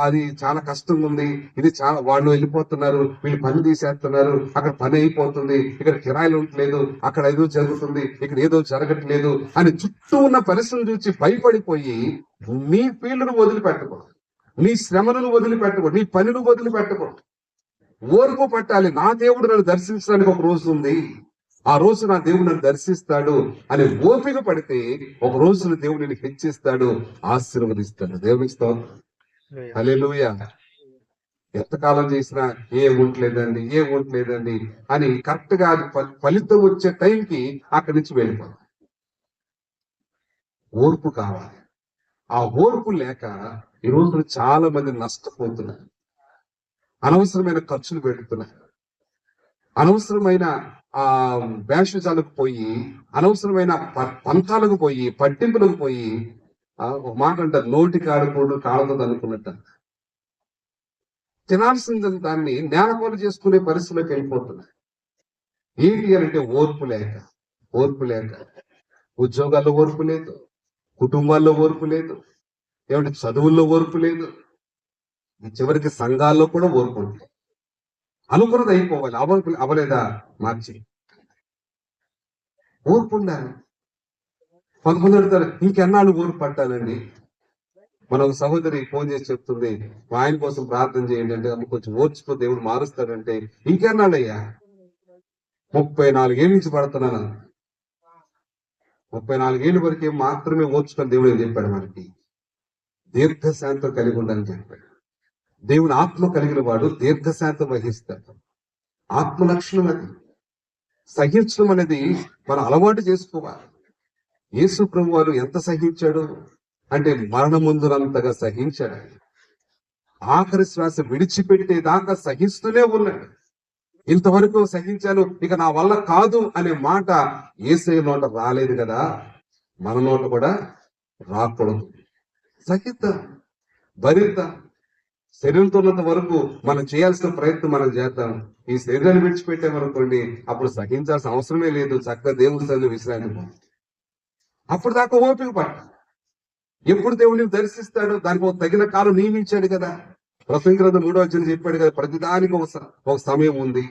అది చాలా కష్టంగా ఉంది, ఇది చాలా వాళ్ళు వెళ్ళిపోతున్నారు, వీళ్ళు పని తీసేస్తున్నారు, అక్కడ పని అయిపోతుంది, ఇక్కడ కిరాయిలు ఉండట్లేదు, అక్కడ ఏదో జరుగుతుంది, ఇక్కడ ఏదో జరగట్లేదు అని చుట్టూ ఉన్న పరిస్థితులు చూసి భయపడిపోయి నీ ఫీల్డ్ను వదిలిపెట్టకూడదు, నీ శ్రమను వదిలిపెట్టకూడదు, నీ పనిని వదిలిపెట్టకూడదు. ఓర్పు పట్టాలి. నా దేవుడు నన్ను దర్శించడానికి ఒక రోజు ఉంది, ఆ రోజు నా దేవుడు నన్ను దర్శిస్తాడు అని ఓపిక పడితే ఒక రోజున దేవుడు నిన్ను హెచ్చిస్తాడు, ఆశీర్వదిస్తాడు. దేవునికి స్తోత్రం. హల్లెలూయా. ఎంతకాలం చేసినా ఏం ఉండలేదండి అని కరెక్ట్ గా అది ఫలితం వచ్చే టైంకి అక్కడి నుంచి వెళ్ళిపోతాం. ఓర్పు కావాలి. ఆ ఓర్పు లేక ఈ రోజు చాలా మంది నష్టపోతున్నారు, అనవసరమైన ఖర్చులు పెడుతున్నారు, అనవసరమైన వేషజాలకు పోయి, అనవసరమైన పంతాలకు పోయి, పట్టింపులకు పోయి, ఒక మాట అంటారు, నోటి కాడకూడదు కాడదు అనుకున్నట్టు తినాల్సిన దాన్ని నేలపాలు చేసుకునే పరిస్థితిలోకి వెళ్ళిపోతున్నారు. ఏంటి అంటే ఓర్పు లేక ఉద్యోగాల్లో ఓర్పు లేదు, కుటుంబాల్లో ఓర్పు లేదు, ఏమంటే చదువుల్లో ఓర్పు లేదు, చివరికి సంఘాల్లో కూడా ఓర్పు ఉంది. అనుకున్నది అయిపోవాలి, అవలేదా మార్చి ఓర్పు ఉండాలి. కొంతమంది అడుగుతారు, ఇంకెన్నాళ్ళు ఓర్పు పట్టాలండి. మన ఒక సహోదరి ఫోన్ చేసి చెప్తుంది, మా ఆయన కోసం ప్రార్థన చేయండి అంటే, అమ్మ కొంచెం ఓర్చుకో దేవుడు మారుస్తాడంటే, ఇంకెన్నాళ్ళయ్యా, 34 ఏళ్ళ నుంచి పడుతున్నాను, 34 ఏళ్ళ వరకే మాత్రమే ఓర్చుకొని దేవుడు ఏం చెప్పాడు మనకి, దీర్ఘశాంతం కలిగి ఉండాలని చెప్పాడు. దేవుని ఆత్మ కలిగిన వాడు దీర్ఘశాంతం వహిస్తాడు. ఆత్మ లక్షణం అది. సహించడం అనేది మనం అలవాటు చేసుకోవాలి. యేసు ప్రభు వారు ఎంత సహించాడు అంటే మరణముందునంతగా సహించాడు. ఆఖరి శ్వాస విడిచిపెట్టేదాకా సహిస్తూనే ఉన్నాడు. ఇంతవరకు సహించాను, ఇక నా వల్ల కాదు అనే మాట యేసయ్య నోట రాలేదు కదా, మన నోట కూడా రాకూడదు. సహిద్దాం, భరిద్దాం. శరీరంతో ఉన్నంత వరకు మనం చేయాల్సిన ప్రయత్నం మనం చేద్దాం. ఈ శరీరాన్ని విడిచిపెట్టామనుకోండి, అప్పుడు సహించాల్సిన అవసరమే లేదు, చక్కగా దేవుడి సన్నిధిలో విశ్రాంతి. అప్పుడు దాకా ఓపిక పట్ట. ఎప్పుడు దేవుడిని దర్శిస్తాడు, దానికి ఒక తగిన కాలం నియమించాడు కదా. ప్రసంగి గ్రంథం 3వ అధ్యాయం చెప్పాడు కదా, ప్రతిదానికి ఒక సమయం ఉంది.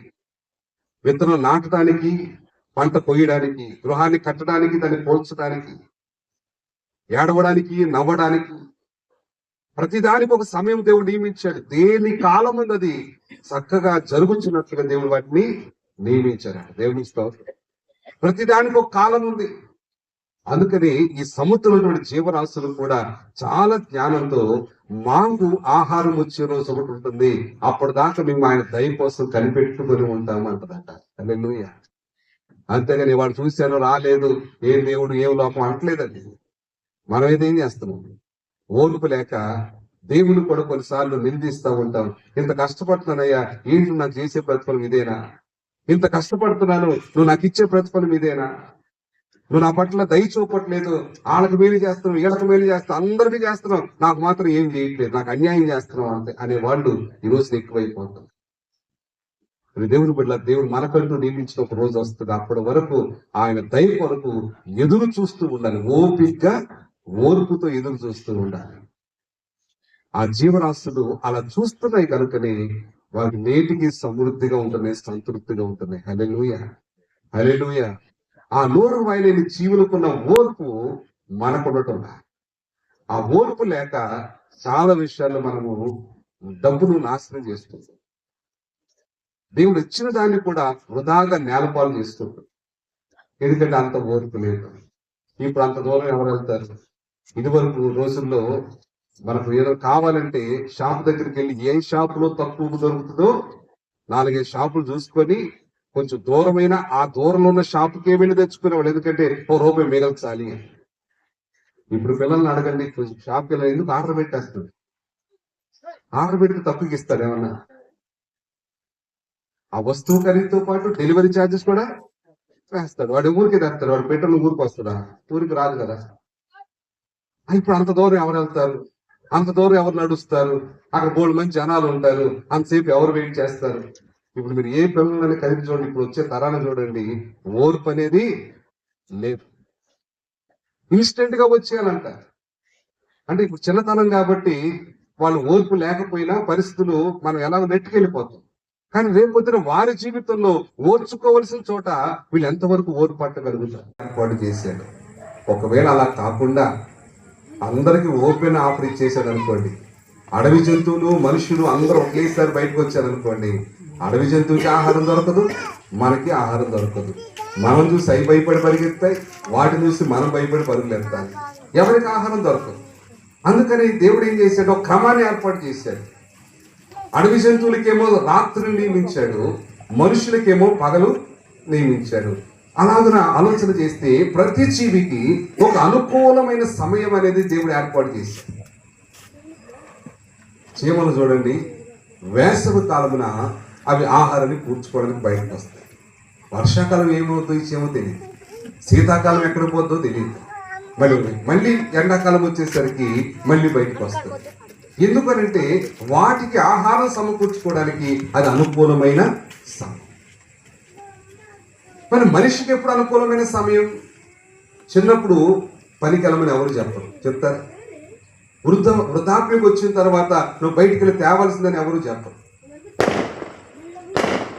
విత్తనం నాటడానికి, పంట కొయ్యడానికి, గృహాన్ని కట్టడానికి, దాన్ని పోల్చడానికి, ఏడవడానికి, నవ్వడానికి, ప్రతిదానికి ఒక సమయం దేవుడు నియమించాడు. దేని కాలం ఉన్నది చక్కగా జరుగుతున్నట్లుగా దేవుడు వాటిని నియమించాడు. దేవుని స్తోత్రం. ప్రతిదానికి ఒక కాలం ఉంది. అందుకని ఈ సముద్రంలో జీవరాశులు కూడా చాలా జ్ఞానంతో, మాకు ఆహారం వచ్చే రోజు ఒకటి ఉంటుంది, అప్పటిదాకా మేము ఆయన దయ కోసం కనిపెట్టుకుని ఉంటాము అంటదట. హల్లెలూయా. అంతేగాని వాడు చూశాను రాలేదు, ఏ దేవుడు ఏం లోపం అంటలేదండి. మనం ఏదేం చేస్తున్నాం, ఓర్పు లేక దేవుని కూడా కొన్నిసార్లు నిందిస్తూ ఉంటాం. ఇంత కష్టపడుతున్నానయ్యా, ఏంటి నాకు చేసే ప్రతిఫలం ఇదేనా? ఇంత కష్టపడుతున్నాను, నువ్వు నాకు ఇచ్చే ప్రతిఫలం ఇదేనా? నువ్వు నా పట్ల దయ చూపట్లేదు, వాళ్ళకి మేలు చేస్తున్నావు, వీళ్ళకి మేలు చేస్తున్నావు, అందరికీ చేస్తున్నావు, నాకు మాత్రం ఏం చేయట్లేదు, నాకు అన్యాయం చేస్తున్నావు అంతే అనే వాళ్ళు ఈ రోజు ఎక్కువైపోతారు. దేవుని బిడ్డ, దేవుడు మనకంటూ నియమించిన ఒక రోజు వస్తుంది. అప్పటి వరకు ఆయన దయ కొరకు ఎదురు చూస్తూ ఉండాలి. ఓపికగా, ఓర్పుతో ఎదురు చూస్తూ ఉండాలి. ఆ జీవరాశులు అలా చూస్తున్నాయి కనుకనే వారికి నేటికి సమృద్ధిగా ఉంటున్నాయి, సంతృప్తిగా ఉంటున్నాయి. హల్లెలూయా, హల్లెలూయా. ఆ నోరు వాయలేని జీవులకున్న ఓర్పు మనకుండటం. ఆ ఓర్పు లేక చాలా విషయాల్లో మనము డబ్బును నాశనం చేస్తున్నాం. దేవుడు ఇచ్చిన దాన్ని కూడా వృధాగా నేలపాలు చేస్తుంటాం. ఎందుకంటే అంత ఓర్పు లేదు. ఇప్పుడు అంత దూరం ఎవరు వెళ్తారు? ఇదివరకు రోజుల్లో మనకు ఏదో కావాలంటే షాప్ దగ్గరికి వెళ్ళి ఏ షాపులో తక్కువ దొరుకుతుందో 4-5 షాపులు చూసుకొని కొంచెం దూరమైన ఆ దూరంలో ఉన్న షాపుకే వెళ్ళి తెచ్చుకునేవాళ్ళు. ఎందుకంటే ₹1 మిగల్చాలి. ఇప్పుడు పిల్లల్ని అడగండి, షాప్కి వెళ్ళి ఎందుకు ఆర్డర్ పెట్టేస్తుంది. ఆర్డర్ పెడితే తప్పుకి ఇస్తాడు ఏమన్నా? ఆ వస్తువు ఖరీదుతో పాటు డెలివరీ ఛార్జెస్ కూడా వేస్తాడు. వాడు ఊరికి తెస్తాడు, వాడు పెట్రోల్ ఊరికి వస్తాడా? ఊరికి రాదు కదా. ఇప్పుడు అంత దూరం ఎవరు వెళ్తారు? అంత దూరం ఎవరు నడుస్తారు? అక్కడ 3 మంది జనాలు ఉంటారు, అంతసేపు ఎవరు వెయిట్ చేస్తారు? ఇప్పుడు మీరు ఏ పిల్లలని కలిపి చూడండి, ఇప్పుడు వచ్చే తరాన్ని చూడండి, ఓర్పు అనేది లేదు. ఇన్స్టెంట్ గా వచ్చేయాలంట. అంటే ఇప్పుడు చిన్నతనం కాబట్టి వాళ్ళు ఓర్పు లేకపోయినా పరిస్థితులు మనం ఎలా నెట్టుకెళ్ళిపోతాం. కానీ రేపొద్దున వారి జీవితంలో ఓర్చుకోవలసిన చోట వీళ్ళు ఎంతవరకు ఓర్పు పట్టగలుగుతారు ఏర్పాటు చేశాడు. ఒకవేళ అలా కాకుండా అందరికి ఓపెన్ ఆఫర్ ఇచ్చేసాడు అనుకోండి, అడవి జంతువులు మనుషులు అందరూ ఒకేసారి బయటకు వచ్చారనుకోండి, అడవి జంతువుకి ఆహారం దొరకదు, మనకి ఆహారం దొరకదు. మనం చూసి అవి భయపడి పరిగెత్తాయి, వాటిని చూసి మనం భయపడి పరుగులు ఎత్తాలి, ఎవరికి ఆహారం దొరకదు. అందుకని దేవుడు ఏం చేశాడు, ఒక క్రమాన్ని ఏర్పాటు చేశాడు. అడవి జంతువులకేమో రాత్రిని నియమించాడు, మనుషులకేమో పగలు నియమించాడు. అలాగన ఆలోచన చేస్తే ప్రతి జీవికి ఒక అనుకూలమైన సమయం అనేది దేవుడు ఏర్పాటు చేశాడు. చీమలు చూడండి, వేసవి కాలమున అవి ఆహారాన్ని కూర్చుకోవడానికి బయటకు వస్తాయి. వర్షాకాలం ఏమవుతుందో ఈ చీమ తెలియదు, శీతాకాలం ఎక్కడ పోతుందో తెలియదు, మళ్ళీ ఎండాకాలం వచ్చేసరికి మళ్ళీ బయటకు వస్తుంది. ఎందుకనంటే వాటికి ఆహారం సమకూర్చుకోవడానికి అది అనుకూలమైన సమయం. మరి మనిషికి ఎప్పుడు అనుకూలమైన సమయం? చిన్నప్పుడు పనికి వెళ్ళమని ఎవరు చెప్పరు, చెప్తారు. వృద్ధాప్యం వచ్చిన తర్వాత నువ్వు బయటికి వెళ్ళి తేవాల్సిందని ఎవరు చెప్పరు.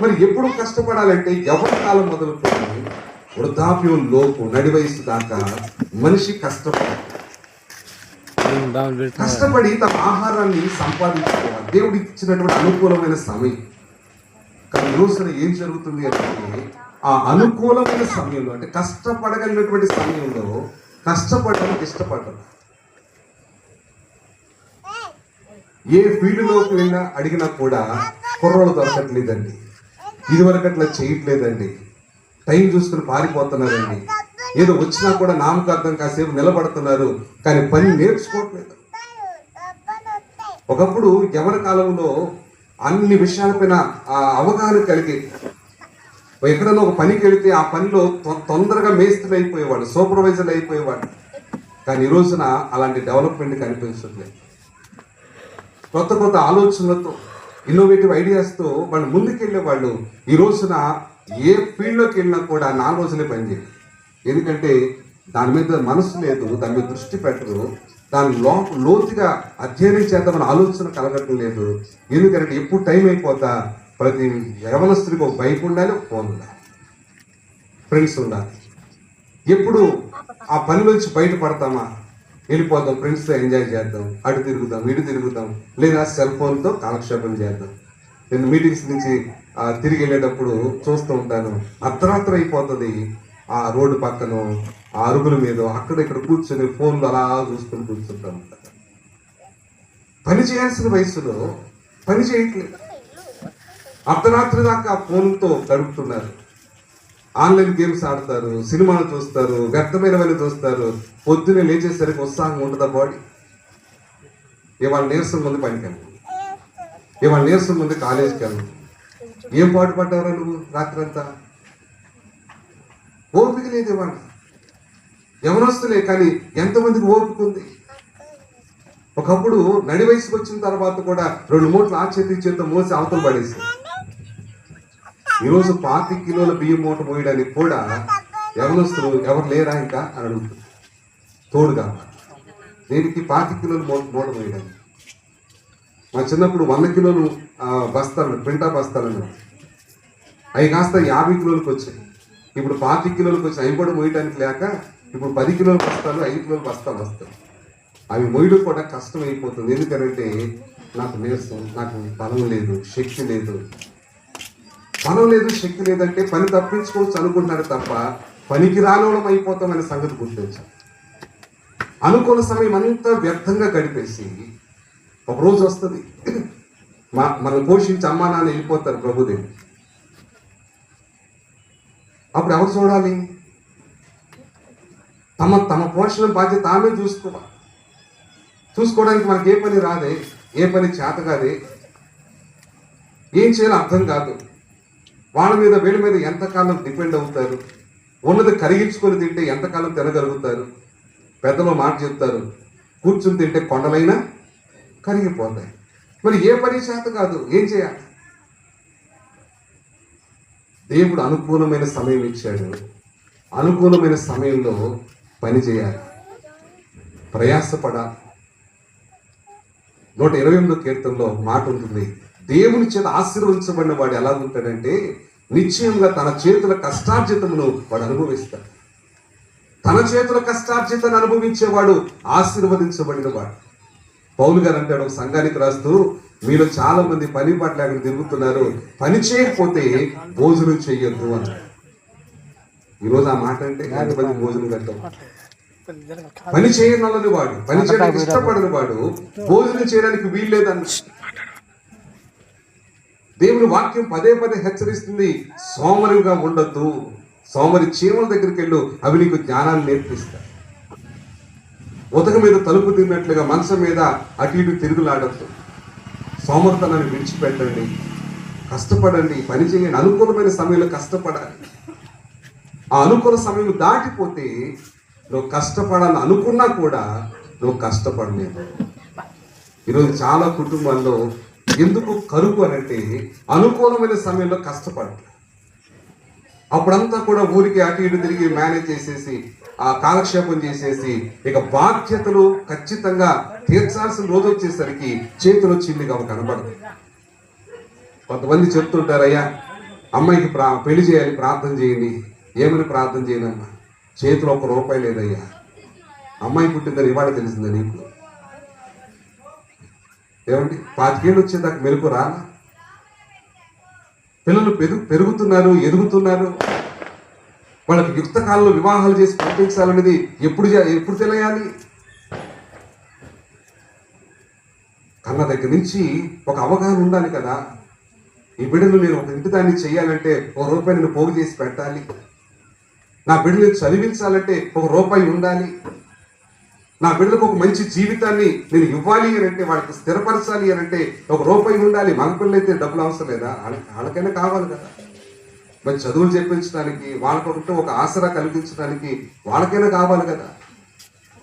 మరి ఎప్పుడు కష్టపడాలంటే ఎవరి కాలం మొదలుకొని వృద్ధాప్యం లోపు నడి వయసు దాకా మనిషి కష్టపడి తన ఆహారాన్ని సంపాదించుకోవాలి. దేవుడు ఇచ్చినటువంటి అనుకూలమైన సమయం. కానీ రోజున ఏం జరుగుతుంది అంటే ఆ అనుకూలమైన సమయంలో, అంటే కష్టపడగలిగినటువంటి సమయంలో కష్టపడడానికి ఇష్టపడరు. ఏ ఫీల్డ్లోకి వెళ్ళినా అడిగినా కూడా కుర్రోళ్ళు దొరకట్లేదండి, ఇదివరకు అట్లా చేయట్లేదండి, టైం చూసుకుని పారిపోతున్నారండి, ఏదో వచ్చినా కూడా నామకార్థం కాసేపు నిలబడుతున్నారు, కానీ పని నేర్చుకోవట్లేదు. ఒకప్పుడు ఎవరి కాలంలో అన్ని విషయాలపైన అవగాహన కలిగి ఎక్కడైనా ఒక పనికి వెళితే ఆ పనిలో తొందరగా మేస్త్రి అయిపోయేవాడు, సూపర్వైజర్ అయిపోయేవాడు. కానీ ఈ రోజున అలాంటి డెవలప్మెంట్ కనిపించట్లేదు. కొత్త కొత్త ఆలోచనలతో, ఇన్నోవేటివ్ ఐడియాస్తో వాళ్ళు ముందుకెళ్ళే వాళ్ళు ఈ రోజున ఏ ఫీల్డ్లోకి వెళ్ళినా కూడా 4 రోజులే పనిచేయాలి. ఎందుకంటే దాని మీద మనసు లేదు, దాని మీద దృష్టి పెట్టరు, దాని లోతుగా అధ్యయనం చేద్దామని ఆలోచన కలగటం లేదు. ఎందుకంటే ఎప్పుడు టైం అయిపోతా ప్రతి యవనస్తుడికి ఒక బైక్ ఉండాలి, ఒక ఫోన్ ఉండాలి, ఫ్రెండ్స్ ఉండాలి. ఎప్పుడు ఆ పనిలోంచి బయటపడతామా, వెళ్ళిపోతాం, ఫ్రెండ్స్తో ఎంజాయ్ చేద్దాం, అటు తిరుగుదాం ఇటు తిరుగుదాం, లేదా సెల్ ఫోన్తో కాలక్షేపం చేద్దాం. నేను మీటింగ్స్ నుంచి తిరిగి వెళ్ళేటప్పుడు చూస్తూ ఉంటాను, అర్ధరాత్రి అయిపోతుంది, ఆ రోడ్డు పక్కన ఆ అరుగుల మీద అక్కడ ఇక్కడ కూర్చొని ఫోన్లు అలా చూసుకొని కూర్చుంటూ ఉంటారు. పని చేయాల్సిన వయసులో పని చేయట్లేదు, అర్ధరాత్రి దాకా ఫోన్తో గడుపుతున్నారు, ఆన్లైన్ గేమ్స్ ఆడతారు, సినిమాలు చూస్తారు, వ్యర్థమైనవన్నీ చూస్తారు. పొద్దున్నే లేచేసరికి ఉత్సాహం ఉంటుందా బాడీ? ఇవాళ నీరసం ముందు పనికి వెళ్ళను, ఇవాళ నీరసం ముందు కాలేజీకి వెళ్ళను. ఏం పాటు పడ్డావురా నువ్వు రాత్రంతా? ఓపిక లేదు ఇవాళ. ఎవరొస్తులే కానీ ఎంతమందికి ఓపిక ఉంది? ఒకప్పుడు నడి వయసుకు వచ్చిన తర్వాత కూడా 2 మూటలు ఆ చేతితో మోసి అవతల పడేసి, ఈరోజు 25 కిలోల బియ్యం మూట మోయడానికి కూడా యవనస్తులు ఎవరు లేరా ఇంకా అని అడుగుతుంది. తోడుగా దీనికి 25 కిలోలు మూట మోయడానికి. మా చిన్నప్పుడు 100 కిలోలు బస్తాలు, పింటా బస్తాలు, అవి కాస్త 50 కిలోలకు వచ్చాయి. ఇప్పుడు 25 కిలోలకు వచ్చి అవి కూడా మోయడానికి లేక ఇప్పుడు 10 కిలోల బస్తాలు, 5 కిలోల బస్తాలు వస్తాయి. అవి మోయడం కూడా కష్టం అయిపోతుంది. ఎందుకంటే నాకు నీరసం, నాకు బలం లేదు, శక్తి లేదు. బలం లేదు, శక్తి లేదంటే పని తప్పించుకోవచ్చు అనుకుంటున్నారు తప్ప పనికి రానవడం అయిపోతామనే సంగతి గుర్తించాలి. అనుకున్న సమయం అంతా వ్యర్థంగా గడిపేసి ఒక రోజు వస్తుంది, మనం పోషించి అమ్మా నాన్న వెళ్ళిపోతారు ప్రభుదేవి. అప్పుడు ఎవరు చూడాలి? తమ పోషణ బాధ్యత ఆమె చూసుకోవాలి. చూసుకోవడానికి మనకి ఏ పని రాదే, ఏ పని చేత కాదే, ఏం చేయాలో అర్థం కాదు. వాళ్ళ మీద వీళ్ళ మీద ఎంతకాలం డిపెండ్ అవుతారు? ఉన్నది కరిగించుకొని తింటే ఎంతకాలం తినగలుగుతారు? పెద్దలో మాట చెప్తారు, కూర్చుని తింటే కొండలైనా కరిగిపోతాయి. మరి ఏ పని చేత కాదు, ఏం చేయాలి? దేవుడు అనుకూలమైన సమయం ఇచ్చాడు. అనుకూలమైన సమయంలో పని చేయాలి, ప్రయాసపడాలి. 128వ కీర్తనలో మాట ఉంటుంది, దేవుని చేత ఆశీర్వదించబడిన వాడు ఎలా ఉంటాడంటే నిశ్చయంగా తన చేతుల కష్టార్జితమును వాడు అనుభవిస్తాడు. తన చేతుల కష్టార్జితను అనుభవించేవాడు ఆశీర్వదించబడిన వాడు. పౌలు గారు అంటాడు ఒక సంఘానికి రాస్తూ, మీలో చాలా మంది పని పట్ల అక్కడ తిరుగుతున్నారు, పని చేయకపోతే భోజనం చెయ్యొద్దు అన్నాడు. ఈరోజు ఆ మాట అంటే ఎంతమంది భోజనం కట్టాం? పని చేయనల్లని వాడు, పని చేయడానికి ఇష్టపడని వాడు భోజనం చేయడానికి వీల్లేదన్న. దేవుని వాక్యం పదే పదే హెచ్చరిస్తుంది, సోమరిగా ఉండొద్దు. సోమరి చీమల దగ్గరికి వెళ్ళు, అవి నీకు జ్ఞానాన్ని నేర్పిస్తాయి. ఉతక మీద తలుపు తిన్నట్లుగా మనసు మీద అటు ఇటు తిరుగులాడద్దు. సోమరితనాన్ని విడిచిపెట్టండి, కష్టపడండి, పని చేయండి. అనుకూలమైన సమయంలో కష్టపడాలి. ఆ అనుకూల సమయం దాటిపోతే నువ్వు కష్టపడాలని అనుకున్నా కూడా నువ్వు కష్టపడలేవు. ఈరోజు చాలా కుటుంబాల్లో ఎందుకు కరువు అనంటే అనుకూలమైన సమయంలో కష్టపడలేదు. అప్పుడంతా కూడా ఊరికి అటు ఇటు తిరిగి మేనేజ్ చేసేసి ఆ కాలక్షేపం చేసేసి ఇక బాధ్యతలు ఖచ్చితంగా తీర్చాల్సిన రోజు వచ్చేసరికి చేతిలో చిల్లిగా కనపడదు. కొంతమంది చెప్తుంటారు, అయ్యా అమ్మాయికి పెళ్లి చేయాలి, ప్రార్థన చేయండి. ఏమని ప్రార్థన చేయనమ్మా? చేతిలో ₹1 లేదయ్యా. అమ్మాయి పుట్టిందని ఇవాళ తెలిసిందా నీకు? ఏమండి 25 ఏళ్ళు వచ్చేదాకా మెలకు రాలా? పిల్లలు పెరుగుతున్నారు, ఎదుగుతున్నారు. వాళ్ళకి యుక్త కాలంలో వివాహాలు చేసి పంపించాలనేది ఎప్పుడు తెలియాలి? కన్న దగ్గర నుంచి ఒక అవగాహన ఉండాలి కదా. ఈ బిడ్డలు నేను ఒక ఇంటి దాన్ని చేయాలంటే ₹1 నేను పోగు చేసి పెట్టాలి. నా బిడ్డలు చదివించాలంటే ₹1 ఉండాలి. నా బిడ్డలకు ఒక మంచి జీవితాన్ని నేను ఇవ్వాలి అని అంటే, వాళ్ళకి స్థిరపరచాలి అని అంటే ₹1 ఉండాలి. మగపిల్లలు అయితే డబ్బులు అవసరం లేదా? వాళ్ళకైనా కావాలి కదా. మరి చదువులు చెప్పించడానికి, వాళ్ళకొకటి ఒక ఆసరా కలిగించడానికి వాళ్ళకైనా కావాలి కదా.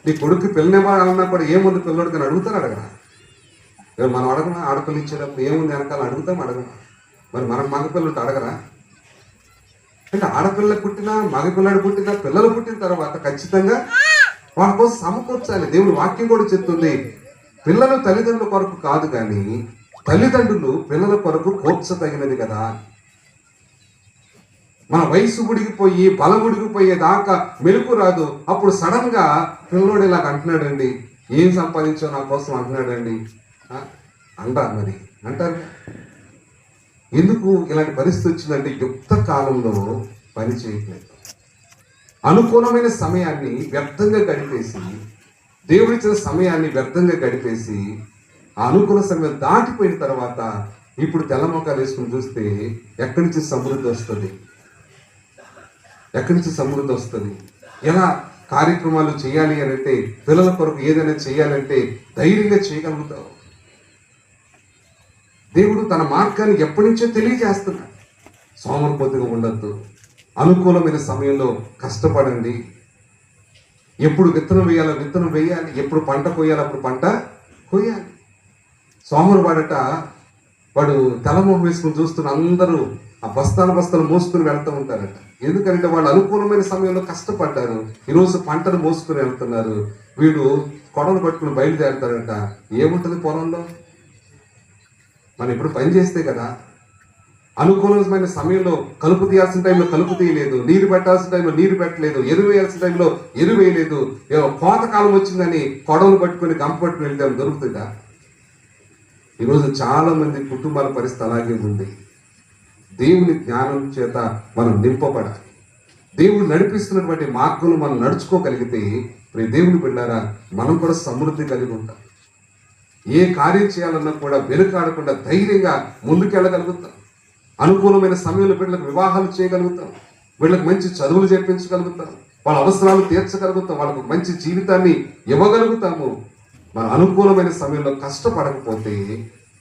నీ కొడుకు పిల్లనివ్వాలన్నా కూడా ఏముంది పిల్లడికి అని అడగరా? మనం అడగనా? ఆడపిల్ల ఇచ్చేటప్పుడు ఏముంది వెనకాల అడుగుతాం, అడగనా? మరి మనం మగపిల్లలు అడగరా? అంటే ఆడపిల్ల పుట్టినా మగపిల్లడు పుట్టినా పిల్లలు పుట్టిన తర్వాత ఖచ్చితంగా వాళ్ళ కోసం సమకూర్చాలి. దేవుని వాక్యం కూడా చెప్తుంది, పిల్లలు తల్లిదండ్రుల కొరకు కాదు కానీ తల్లిదండ్రులు పిల్లల కొరకు కూర్చదగినది కదా. మన వయసు ఉడిగిపోయి బలం ఉడిగిపోయేదాకా మెలకు రాదు. అప్పుడు సడన్ గా పిల్లోడు ఇలాగ అంటున్నాడండి, ఏం సంపాదించావు నా కోసం అంటున్నాడండి అంటారు. మరి అంటారు ఎందుకు ఇలాంటి పరిస్థితి వచ్చిందంటే యుక్త కాలంలో పని చేయట్లేదు. అనుకూలమైన సమయాన్ని వ్యర్థంగా గడిపేసి, దేవుడిచ్చిన సమయాన్ని వ్యర్థంగా గడిపేసి ఆ అనుకూల సమయం దాటిపోయిన తర్వాత ఇప్పుడు తెల్లమొక్కలు వేసుకుని చూస్తే ఎక్కడి నుంచి సమృద్ధి వస్తుంది? ఎక్కడి నుంచి సమృద్ధి వస్తుంది? ఎలా కార్యక్రమాలు చేయాలి అని అంటే, పిల్లల కొరకు ఏదైనా చేయాలంటే ధైర్యంగా చేయగలుగుతావు. దేవుడు తన మార్గాన్ని ఎప్పటి నుంచో తెలియజేస్తున్నాడు. సోమరిపోతుగా ఉండద్దు. అనుకూలమైన సమయంలో కష్టపడండి. ఎప్పుడు విత్తనం వేయాలో విత్తనం వేయాలి, ఎప్పుడు పంట కోయాలో అప్పుడు పంట కోయాలి. సోమరు వాడు తలమొహం వేసుకుని చూస్తున్న అందరూ ఆ బస్తాలు మోసుకుని వెళ్తూ ఉంటారట. ఎందుకంటే వాళ్ళు అనుకూలమైన సమయంలో కష్టపడ్డారు. ఈరోజు పంటను మోసుకుని వెళ్తున్నారు. వీడు కొడలు పట్టుకుని బయలుదేరుతారట. ఏముంటుంది పొలంలో? మనం ఇప్పుడు పని చేస్తే కదా. అనుకూలమైన సమయంలో కలుపు తీయాల్సిన టైంలో కలుపు తీయలేదు, నీరు పెట్టాల్సిన టైంలో నీరు పెట్టలేదు, ఎరువు వేయాల్సిన టైంలో ఎరువు వేయలేదు. కోతకాలం వచ్చిందని కొడవలు పట్టుకుని గంప పట్టుకుని వెళ్తే దొరుకుతుందా? ఈరోజు చాలా మంది కుటుంబాల పరిస్థితి అలాగే ఉంది. దేవుని జ్ఞానం చేత మనం నింపబడాలి. దేవుడు నడిపిస్తున్నటువంటి మార్గంలో మనం నడుచుకోగలిగితే దేవుని బిడ్డారా మనం కూడా సమృద్ధి కలిగి ఉంటాం. ఏ కార్యం చేయాలన్నా కూడా వెనుకాడకుండా ధైర్యంగా ముందుకెళ్ళగలుగుతాం. అనుకూలమైన సమయంలో వీళ్ళకి వివాహాలు చేయగలుగుతాం, వీళ్ళకి మంచి చదువులు చెప్పించగలుగుతాం, వాళ్ళ అవసరాలు తీర్చగలుగుతాం, వాళ్ళకు మంచి జీవితాన్ని ఇవ్వగలుగుతాము. మన అనుకూలమైన సమయంలో కష్టపడకపోతే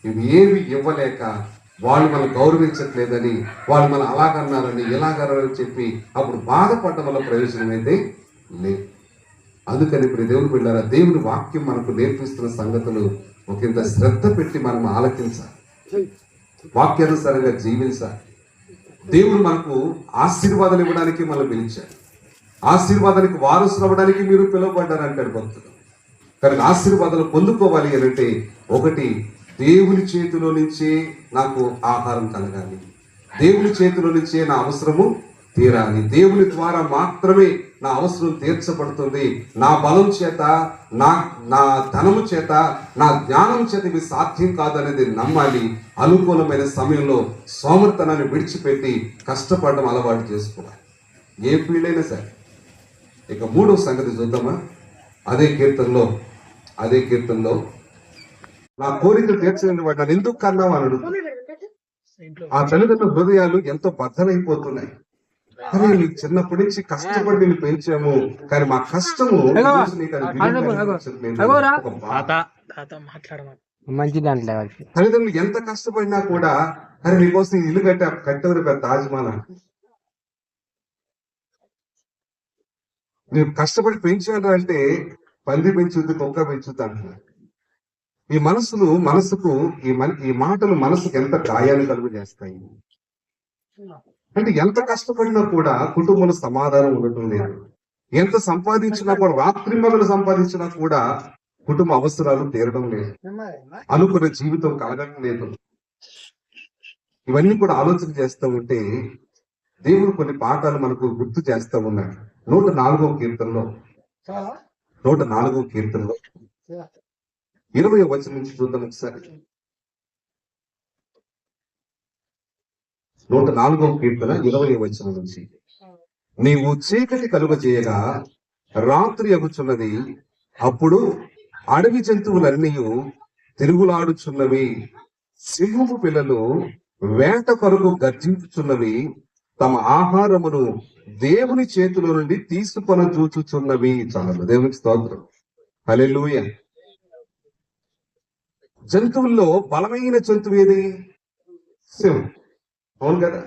ఇవి ఏవి ఇవ్వలేక వాళ్ళు మనం గౌరవించట్లేదని, వాళ్ళు మనం అలాగన్నారని ఇలాగన్నారని చెప్పి అప్పుడు బాధపడడం వల్ల ప్రయోజనం అయితే లేదు. అందుకని ఇప్పుడు దేవుని బిడ్డారా, దేవుని వాక్యం మనకు నేర్పిస్తున్న సంగతులు ఒకంత శ్రద్ధ పెట్టి మనం ఆలకించాలి, వాక్యానుసారంగా జీవించాలి. దేవుడు మనకు ఆశీర్వాదాలు ఇవ్వడానికి మనం పిలిచారు. ఆశీర్వాదానికి వారసులు అవ్వడానికి మీరు పిలువబడ్డారు అంటారు భక్తులు. కానీ ఆశీర్వాదాలు పొందుకోవాలి అంటే ఒకటి, దేవుని చేతిలో నుంచే నాకు ఆహారం కలగాలి, దేవుని చేతిలో నుంచే నా అవసరము తీరాలి, దేవుని ద్వారా మాత్రమే నా అవసరం తీర్చబడుతుంది, నా బలం చేత, నా నా ధనము చేత, నా జ్ఞానం చేత ఇవి సాధ్యం కాదనేది నమ్మాలి. అనుకూలమైన సమయంలో సోమర్తనాన్ని విడిచిపెట్టి కష్టపడడం అలవాటు చేసుకోవాలి, ఏ ఫీల్డ్ అయినా సరే. ఇక మూడవ సంగతి చూద్దామా? అదే కీర్తనలో నా కోరిక తీర్చని వాడు నన్ను ఎందుకు కన్నావు అని అడుగుతాడు. ఆ తల్లిదండ్రుల హృదయాలు ఎంతో బద్దలైపోతున్నాయి. కానీ నీకు చిన్నప్పటి నుంచి కష్టపడి నేను పెంచాము, కానీ మా కష్టము తల్లిదండ్రులు ఎంత కష్టపడినా కూడా, అరే నీకోసం ఇల్లు కట్టేవారు పెద్ద తాజ్మహల్. నేను కష్టపడి పెంచాను అంటే పంది పెంచుద్ది, కుక్క పెంచుద్ది అంటున్నారు. ఈ మనసుకు ఈ మాటలు మనసుకు ఎంత గాయాన్ని కలుగు చేస్తాయి. అంటే ఎంత కష్టపడినా కూడా కుటుంబంలో సమాధానం ఉండటం లేదు. ఎంత సంపాదించినా కూడా, రాత్రింబగలు సంపాదించినా కూడా కుటుంబ అవసరాలు తీరడం లేదు, అనుకున్న జీవితం కలగడం లేదు. ఇవన్నీ కూడా ఆలోచన చేస్తూ ఉంటే దేవుడు కొన్ని పాఠాలు మనకు గుర్తు చేస్తూ ఉన్నాడు. 104వ కీర్తనలో 20వ వచనం నుంచి చూద్దాం ఒకసారి. 104వ కీర్తన 20వ వచనం నుంచి. నీవు చీకటి కలుగజేయగా రాత్రి అగుచున్నది, అప్పుడు అడవి జంతువులన్నీ తిరుగులాడుచున్నవి, సింహపు పిల్లలు వేట కొరకు గర్జించుచున్నవి, తమ ఆహారమును దేవుని చేతిలో నుండి తీసుకొని చూచుచున్నవి. చాలు, దేవునికి స్తోత్రం, హల్లెలూయా. జంతువుల్లో బలమైన జంతువు ఏది? సింహం, అవును కదా.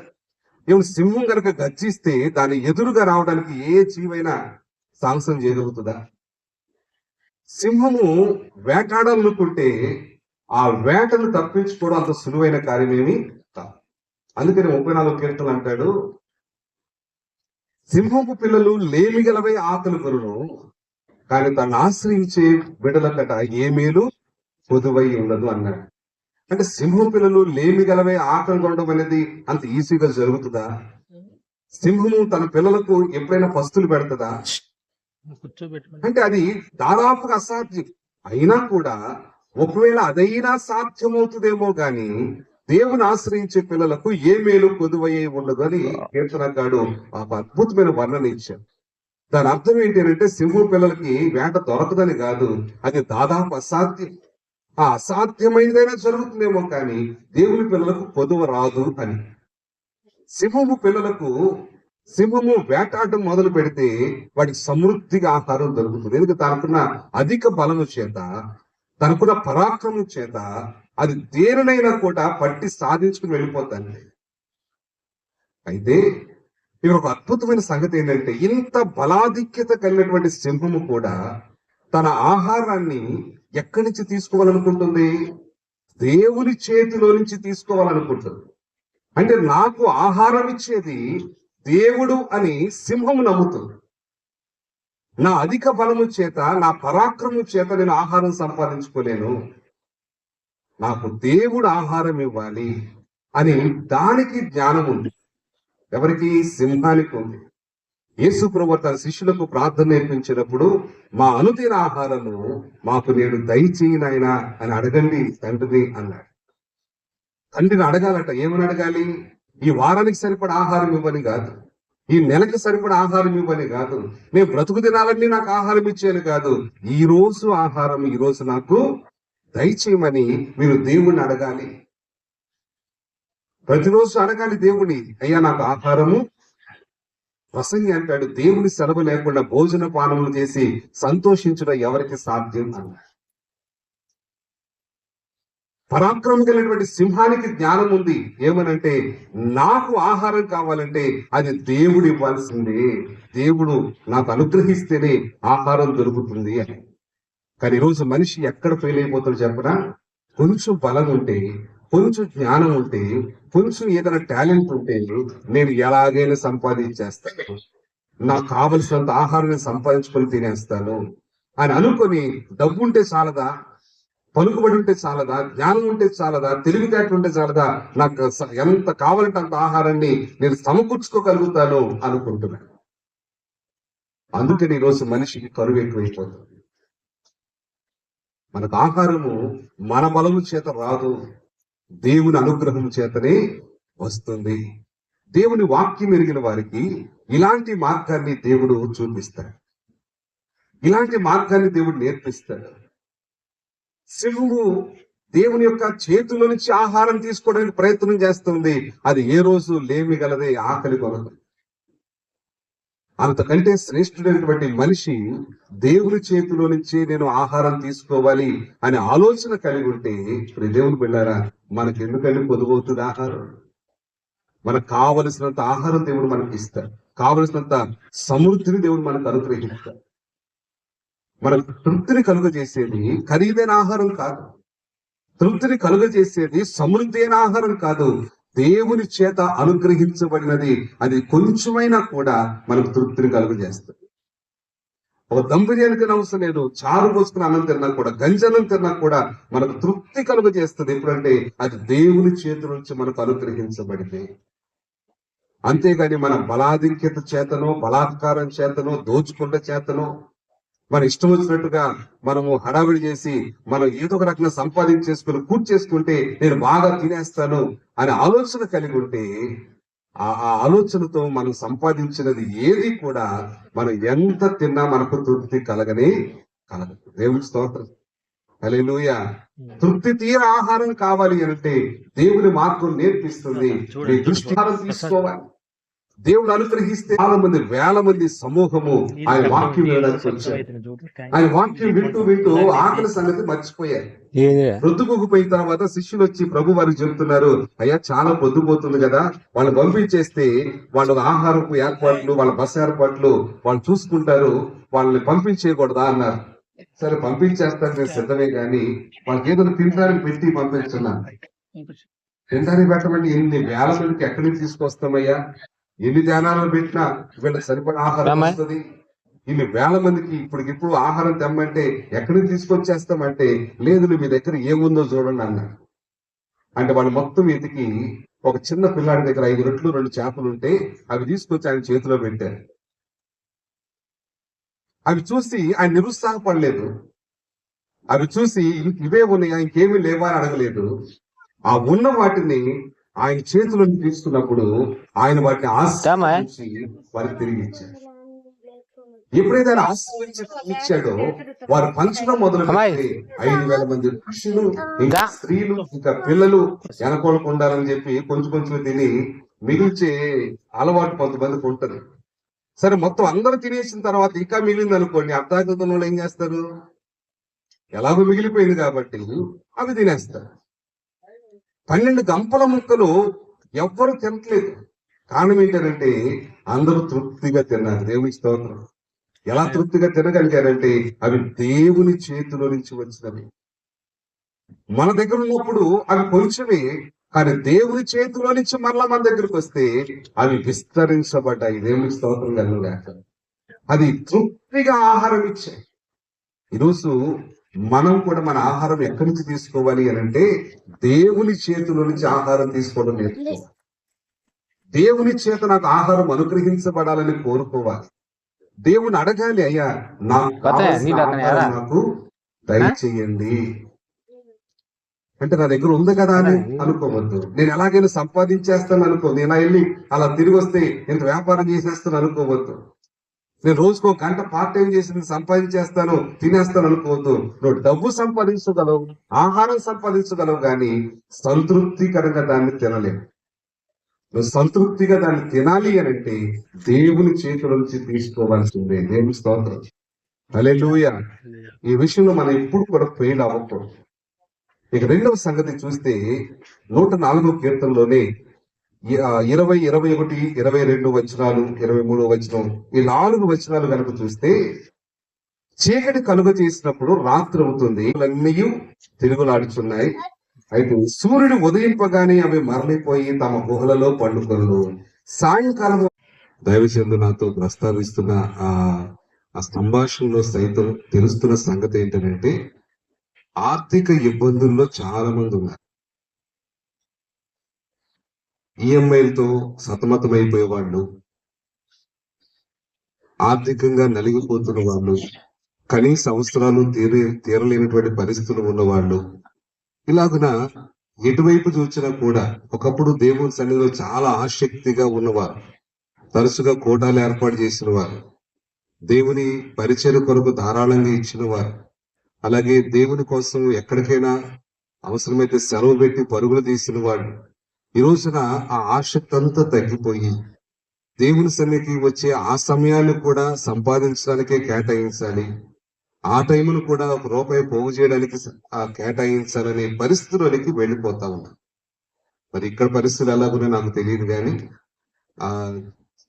ఏమి సింహం కనుక గర్జిస్తే దాని ఎదురుగా రావడానికి ఏ జీవైనా సాహసం చేయగలుగుతుందా? సింహము వేటాడాలనుకుంటే ఆ వేటను తప్పించుకోవడం అంత సులువైన కార్యమేమి కాదు. అందుకని 34వ కీర్తన అంటాడు, సింహపు పిల్లలు లేమిగలవై ఆకలి కొరును, కానీ తను ఆశ్రయించే బిడ్డలకట ఏ మేలు పొదువై ఉండదు అన్నాడు. అంటే సింహం పిల్లలు లేమిగలవై ఆకలి కొనడం అనేది అంత ఈజీగా జరుగుతుందా? సింహము తన పిల్లలకు ఎప్పుడైనా పస్తులు పెడుతుందా? అంటే అది దాదాపుగా అసాధ్యం. అయినా కూడా ఒకవేళ అదైనా సాధ్యమవుతుందేమో గాని దేవుని ఆశ్రయించే పిల్లలకు ఏ మేలు పొదువయ్యే ఉండదు అని కీర్తనకాడు ఒక అద్భుతమైన వర్ణన ఇచ్చారు. దాని అర్థం ఏంటి అంటే సింహం పిల్లలకి వేట దొరకదని కాదు, అది దాదాపు అసాధ్యం. ఆ అసాధ్యమైనదైనా జరుగుతుందేమో కానీ దేవుని పిల్లలకు పొదువ రాదు అని. సింహము వేటాడడం మొదలు పెడితే వాడికి సమృద్ధిగా ఆహారం దొరుకుతుంది. ఎందుకంటే తనకున్న అధిక బలము చేత, తనకున్న పరాక్రమం చేత అది దేనినైనా కూడా పట్టి సాధించుకుని వెళ్ళిపోతాను. అయితే ఇక్కడ ఒక అద్భుతమైన సంగతి ఏంటంటే, ఇంత బలాధిక్యత కలిగినటువంటి సింహము కూడా తన ఆహారాన్ని ఎక్కడి నుంచి తీసుకోవాలనుకుంటుంది? దేవుని చేతిలో నుంచి తీసుకోవాలనుకుంటుంది. అంటే నాకు ఆహారం ఇచ్చేది దేవుడు అని సింహము నమ్ముతుంది. నా అధిక బలము చేత, నా పరాక్రమం చేత నేను ఆహారం సంపాదించుకోలేను, నాకు దేవుడు ఆహారం ఇవ్వాలి అని దానికి జ్ఞానం ఉంది. ఎవరికి? సింహానికి ఉంది. యేసు ప్రభువు తన శిష్యులకు ప్రార్థన నేర్పించినప్పుడు, మా అనుదిన ఆహారము మాకు నేడు దయచేయి నాయనా అని అడగండి తండ్రిని అన్నాడు. తండ్రిని అడగాలట. ఏమని అడగాలి? ఈ వారానికి సరిపడా ఆహారం ఇవ్వని కాదు, ఈ నెలకి సరిపడా ఆహారం ఇవ్వని కాదు, నేను బ్రతుకు దినాలన్నీ నాకు ఆహారం ఇచ్చేది కాదు, ఈ రోజు ఆహారం ఈ రోజు నాకు దయచేయమని మీరు దేవుణ్ణి అడగాలి. ప్రతిరోజు అడగాలి దేవుని, అయ్యా నాకు ఆహారము. ప్రసంగి అంటాడు, దేవుని సెలవు లేకుండా భోజన పానములు చేసి సంతోషించడం ఎవరికి సాధ్యం అన్నాడు. పరాక్రమం కలిగినటువంటి సింహానికి జ్ఞానం ఉంది. ఏమనంటే, నాకు ఆహారం కావాలంటే అది దేవుడు ఇవ్వాల్సిందే, దేవుడు నాకు అనుగ్రహిస్తేనే ఆహారం దొరుకుతుంది అని. కానీ ఈరోజు మనిషి ఎక్కడ ఫెయిల్ అయిపోతాడు చెప్పనా? కొంచెం బలం ఉంటే కొంచెం జ్ఞానం ఉంటే, కొంచెం ఏదైనా టాలెంట్ ఉంటే నేను ఎలాగైనా సంపాదించేస్తాను, నాకు కావలసినంత ఆహారాన్ని సంపాదించుకొని తినేస్తాను అని అనుకొని, డబ్బు ఉంటే చాలదా, పలుకుబడి ఉంటే చాలదా, జ్ఞానం ఉంటే చాలదా, తెలివితేటలు ఉంటే చాలదా, నాకు ఎంత కావాలంటే అంత ఆహారాన్ని నేను సమకూర్చుకోగలుగుతాను అనుకుంటున్నాను. అందుకని ఈరోజు మనిషికి కరువు ఎక్కువైపోతుంది. మనకు ఆహారము మన బలము చేత రాదు, దేవుని అనుగ్రహం చేతనే వస్తుంది. దేవుని వాక్యం ఎరిగిన వారికి ఇలాంటి మార్గాన్ని దేవుడు చూపిస్తాడు, ఇలాంటి మార్గాన్ని దేవుడు నేర్పిస్తాడు. సింహము దేవుని యొక్క చేతిలో నుంచి ఆహారం తీసుకోవడానికి ప్రయత్నం చేస్తుంది. అది ఏ రోజు లేమి గలదే, ఆకలి కొనదు. అంతకంటే శ్రేష్ఠుడైనటువంటి మనిషి దేవుని చేతిలో నుంచి నేను ఆహారం తీసుకోవాలి అనే ఆలోచన కలిగి ఉంటే, దేవుని బిడ్డారా, మనకి ఎందుకంటే పొదుగవుతుంది ఆహారం. మనకు కావలసినంత ఆహారం దేవుడు మనకి ఇస్తాడు, కావలసినంత సమృద్ధిని దేవుడు మనకు అనుగ్రహిస్తాడు. మనకు తృప్తిని కలుగజేసేది ఖరీదైన ఆహారం కాదు, తృప్తిని కలుగజేసేది సమృద్ధి అయిన ఆహారం కాదు, దేవుని చేత అనుగ్రహించబడినది. అది కొంచెమైనా కూడా మనకు తృప్తిని కలుగజేస్తుంది. ఒక దమ్ బిర్యానీ తినవసరం లేదు, చారు పోసుకుని అన్నం తిన్నా కూడా, గంజన్నం తిన్నా కూడా మనకు తృప్తి కలుగజేస్తుంది. ఎప్పుడంటే అది దేవుని చేతి నుంచి మనకు అనుగ్రహించబడింది. అంతేగాని మన బలాధిక్యత చేతనో, బలాత్కారం చేతనో, దోచుకుంట చేతనో, మన ఇష్టం వచ్చినట్టుగా మనము హడావిడి చేసి మనం ఏదో ఒక రకంగా సంపాదించేసుకుని కూర్చేసుకుంటే నేను బాగా తినేస్తాను అనే ఆలోచన కలిగి ఉంటే, ఆ ఆలోచనతో మనం సంపాదించినది ఏది కూడా మనం ఎంత తిన్నా మనకు తృప్తి కలగదు. దేవుని స్తోత్రం, హల్లెలూయా. తృప్తి తీర ఆహారం కావాలి అంటే దేవుని మార్గం నేర్పిస్తుంది. మీ దృష్టి తీసుకోవాలి. దేవుడు అనుగ్రహిస్తే చాలా మంది, వేల మంది సమూహము ఆయన వాక్యం వినడానికి వచ్చారు. ఆయన వాక్యం వింటూ ఆకలి సంగతి మర్చిపోయారు. పొద్దుపోయిన తర్వాత శిష్యులు వచ్చి ప్రభు వారికి చెబుతున్నారు, అయ్యా చాలా పొద్దుపోతుంది కదా, వాళ్ళని పంపించేస్తే వాళ్ళ ఆహారపు ఏర్పాట్లు, వాళ్ళ బస ఏర్పాట్లు వాళ్ళు చూసుకుంటారు, వాళ్ళని పంపించేయకూడదా అన్నారు. సరే పంపించేస్తాను, నేను సిద్ధమే, కానీ వాళ్ళకి ఏదైనా తినడానికి పెట్టి పంపిస్తున్నాను. తినడానికి పెట్టమంటే ఎన్ని వేల మందికి ఎక్కడి నుంచి తీసుకొస్తామయ్యా, ఎన్ని ధ్యానాలు పెట్టినా వీళ్ళకి సరిపడా ఆహారం వస్తుంది. ఇన్ని వేల మందికి ఇప్పటికిప్పుడు ఆహారం తెమ్మంటే ఎక్కడికి తీసుకొచ్చేస్తామంటే, లేదు మీ దగ్గర ఏముందో చూడండి అన్నారు. అంటే వాళ్ళు మొత్తం ఎతికి ఒక చిన్న పిల్లాడి దగ్గర 5 రొట్లు 2 చేపలు ఉంటే అవి తీసుకొచ్చి ఆయన చేతిలో పెట్టారు. అవి చూసి ఆయన నిరుత్సాహపడలేదు. అవి చూసి ఇవే ఉన్నాయా, ఇంకేమీ లేవా అని అడగలేదు. ఆ ఉన్న వాటిని ఆయన చేతిలో తీసుకున్నప్పుడు ఆయన వాటిని ఆశీర్వదించి వారికి తిరిగి ఇచ్చాడు. ఎప్పుడైతే ఆయన ఆశీర్వదించి ఇచ్చాడో వారు పంచడం మొదలు పెట్టి 5,000 మంది పురుషులు, ఇంకా స్త్రీలు, ఇంకా పిల్లలు వెనకోలకు ఉండాలని చెప్పి కొంచెం తిని మిగిల్చే అలవాటు కొంతమందికి ఉంటుంది. సరే మొత్తం అందరూ తినేసిన తర్వాత ఇంకా మిగిలింది అనుకోండి, అర్ధాకృతంలో ఏం చేస్తారు, ఎలాగో మిగిలిపోయింది కాబట్టి అవి తినేస్తారు. 12 గంపల ముక్కలు ఎవ్వరు తినట్లేదు. కారణం ఏంటంటే అందరూ తృప్తిగా తిన్నారు. దేవుని స్తోత్రం. ఎలా తృప్తిగా తినగలిగారంటే అవి దేవుని చేతిలో నుంచి వచ్చినవి. మన దగ్గర ఉన్నప్పుడు అవి కొంచెమే, కానీ దేవుని చేతిలో నుంచి మరలా మన దగ్గరకు వస్తే అవి విస్తరించబడ్డాయి. దేవుని స్తోత్రం కలుగుగాక. అది తృప్తిగా ఆహారం ఇచ్చాయి. ఈరోజు మనం కూడా మన ఆహారం ఎక్కడి నుంచి తీసుకోవాలి అని అంటే దేవుని చేతిలో నుంచి ఆహారం తీసుకోవడం నేర్చుకోవాలి. దేవుని చేత నాకు ఆహారం అనుగ్రహించబడాలని కోరుకోవాలి. దేవుని అడగాలి, అయ్యా నాకు దయచేయండి అంటే నా దగ్గర ఉంది కదా అని అనుకోవద్దు. నేను ఎలాగైనా సంపాదించేస్తాను అనుకో, నేను వెళ్ళి అలా తిరిగి వస్తే ఇంత వ్యాపారం చేసేస్తాను అనుకోవద్దు. నేను రోజుకో గంట పార్ట్ టైం చేసి సంపాదించేస్తాను తినేస్తాను అనుకోవద్దు. నువ్వు డబ్బు సంపాదించగలవు, ఆహారం సంపాదించగలవు, కానీ సంతృప్తికరంగా దాన్ని తినలేవు. నువ్వు సంతృప్తిగా దాన్ని తినాలి అని అంటే దేవుని చేతుల నుంచి తీసుకోవాల్సిందే. దేవుని స్తోత్రం, హల్లెలూయా. ఈ విషయంలో మనం ఎప్పుడు కూడా ఫెయిల్ అవ్వకూడదు. ఇక రెండవ సంగతి చూస్తే 104వ కీర్తనలోనే 20, 21, 22 వచనాలు, 23వ వచనం, ఈ 4 వచనాలు కనుక చూస్తే, చీకటి కలుగ చేసినప్పుడు రాత్రి అవుతుంది, అన్నీ తిరుగులాడుచున్నాయి, అయితే సూర్యుడు ఉదయింపగానే అవి మరలిపోయి తమ గుహలలో పండుకొను. సాయంకాలం దైవచందు నాతో ప్రస్తావిస్తున్న ఆ ఆ సంభాషణలో సైతం తెలుస్తున్న సంగతి ఏంటంటే ఆర్థిక ఇబ్బందుల్లో చాలా మంది ఉన్నారు. ఈఎంఐలతో సతమతమైపోయే వాళ్ళు, ఆర్థికంగా నలిగిపోతున్న వాళ్ళు, కనీస అవసరాలు తీరలేనటువంటి పరిస్థితులు ఉన్నవాళ్ళు, ఇలాగున ఎటువైపు చూసినా కూడా ఒకప్పుడు దేవుని సన్నిధిలో చాలా ఆసక్తిగా ఉన్నవారు, తరచుగా కోటాలు ఏర్పాటు చేసిన వారు, దేవుని పరిచయ కొరకు ధారాళంగా ఇచ్చిన వారు, అలాగే దేవుని కోసం ఎక్కడికైనా అవసరమైతే సెలవు పెట్టి పరుగులు తీసిన వాళ్ళు, ఈ రోజున ఆ ఆసక్తి అంతా తగ్గిపోయి దేవుని సన్నిధికి వచ్చే ఆ సమయాన్ని కూడా సంపాదించడానికే కేటాయించాలి, ఆ టైంను కూడా ఒక రూపాయి పోగు చేయడానికి కేటాయించాలనే పరిస్థితుల్లోకి వెళ్ళిపోతా ఉన్నా. మరి ఇక్కడ పరిస్థితులు ఎలాగున్నా నాకు తెలియదు కానీ ఆ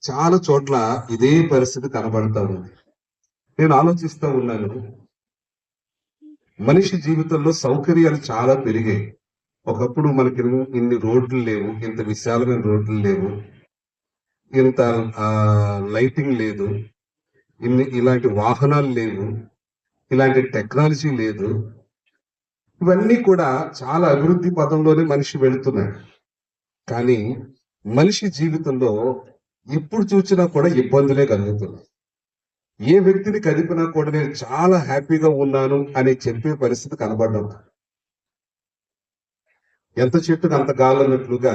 చాలా చోట్ల ఇదే పరిస్థితి కనబడతా ఉంది. నేను ఆలోచిస్తూ ఉన్నాను, మనిషి జీవితంలో సౌకర్యాలు చాలా పెరిగాయి. ఒకప్పుడు మనకి ఇన్ని రోడ్లు లేవు, ఇంత విశాలమైన రోడ్లు లేవు, ఇంత లైటింగ్ లేదు, ఇలాంటి వాహనాలు లేవు, ఇలాంటి టెక్నాలజీ లేదు. ఇవన్నీ కూడా చాలా అభివృద్ధి పదంలోనే మనిషి వెళుతున్నాడు. కానీ మనిషి జీవితంలో ఎప్పుడు చూసినా కూడా ఇబ్బందులే కలుగుతున్నాయి. ఏ వ్యక్తిని కదిపినా కూడా నేను చాలా హ్యాపీగా ఉన్నాను అని చెప్పే పరిస్థితి కనబడడం. ఎంత చెట్టుకు అంత గాలన్నట్లుగా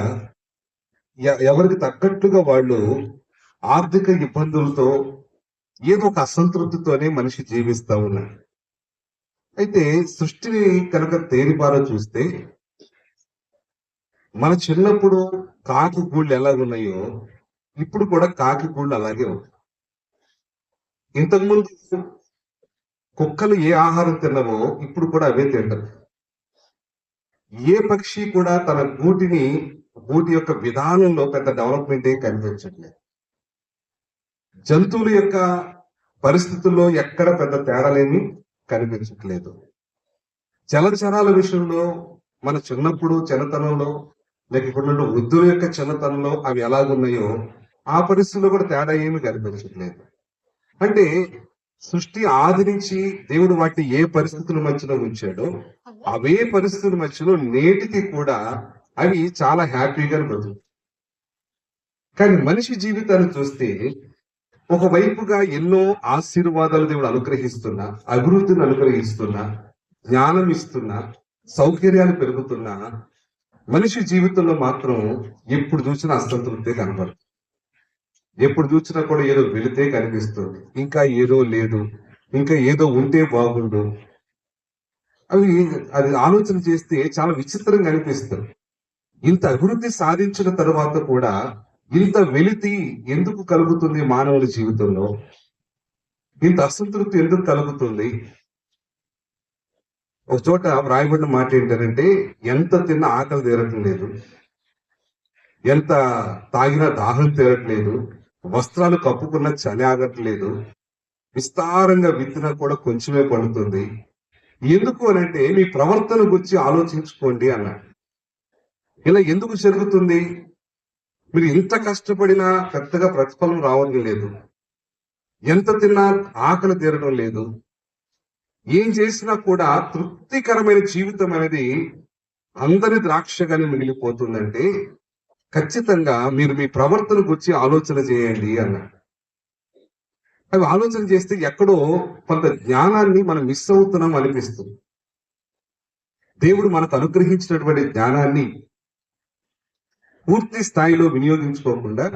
ఎవరికి తగ్గట్లుగా వాళ్ళు ఆర్థిక ఇబ్బందులతో ఏదో ఒక అసంతృప్తితోనే మనిషి జీవిస్తా ఉన్నాడు. అయితే సృష్టిని కనుక తేరిపారో చూస్తే మన చిన్నప్పుడు కాకి గూళ్ళు ఎలాగున్నాయో ఇప్పుడు కూడా కాకి గూళ్ళు అలాగే ఉన్నాయి. ఇంతకుముందు కుక్కలు ఏ ఆహారం తిన్నవో ఇప్పుడు కూడా అవే తింటారు. ఏ పక్షి కూడా తన గూటి యొక్క విధానంలో పెద్ద డెవలప్మెంట్ ఏ కనిపించట్లేదు. జంతువుల యొక్క పరిస్థితుల్లో ఎక్కడ పెద్ద తేడాలేమి కనిపించట్లేదు. జలచరాల విషయంలో మన చిన్నతనంలో లేక ఇప్పుడు వృద్ధుల యొక్క చిన్నతనంలో అవి ఎలాగున్నాయో ఆ పరిస్థితుల్లో కూడా తేడా ఏమి కనిపించట్లేదు. అంటే సృష్టి ఆది నుంచి దేవుడు వాటిని ఏ పరిస్థితుల మధ్యలో ఉంచాడో అవే పరిస్థితుల మధ్యలో నేటికి కూడా అవి చాలా హ్యాపీగా బ్రతుకు. కానీ మనిషి జీవితాన్ని చూస్తే ఒకవైపుగా ఎన్నో ఆశీర్వాదాలు దేవుడు అనుగ్రహిస్తున్నా, అభివృద్ధిని అనుగ్రహిస్తున్నా, జ్ఞానం ఇస్తున్నా, సౌకర్యాలు పెరుగుతున్నా, మనిషి జీవితంలో మాత్రం ఎప్పుడు చూసినా అసంతృప్తి కనబడుతుంది. ఎప్పుడు చూసినా కూడా ఏదో వెళితే కనిపిస్తుంది, ఇంకా ఏదో లేదు, ఇంకా ఏదో ఉంటే బాగుండు. అది ఆలోచన చేస్తే చాలా విచిత్రంగా అనిపిస్తుంది. ఇంత అభివృద్ధి సాధించిన తరువాత కూడా ఇంత వెలితి ఎందుకు కలుగుతుంది మానవుల జీవితంలో? ఇంత అసంతృప్తి ఎందుకు కలుగుతుంది? ఒక చోట వ్రాయబడిన మాట ఏంటంటే, ఎంత తిన్నా ఆకలి తీరటం లేదు, ఎంత తాగినా దాహం తీరట్లేదు, వస్త్రాలు కప్పుకున్నా చలి ఆగట్లేదు, విస్తారంగా విత్తినా కూడా కొంచెమే పడుతుంది. ఎందుకు అనంటే మీ ప్రవర్తన గురించి ఆలోచించుకోండి అన్నాడు. ఇలా ఎందుకు జరుగుతుంది? మీరు ఎంత కష్టపడినా పెద్దగా ప్రతిఫలం రావడం లేదు, ఎంత తిన్నా ఆకలి తీరడం లేదు, ఏం చేసినా కూడా తృప్తికరమైన జీవితం అనేది అందరి ద్రాక్షగానే మిగిలిపోతుందంటే ఖచ్చితంగా మీరు మీ ప్రవర్తన గురించి ఆలోచన చేయండి అన్నాడు. అవి ఆలోచన చేస్తే ఎక్కడో కొంత జ్ఞానాన్ని మనం మిస్ అవుతున్నాం అనిపిస్తుంది. దేవుడు మనకు అనుగ్రహించినటువంటి జ్ఞానాన్ని పూర్తి స్థాయిలో వినియోగించుకోకుండా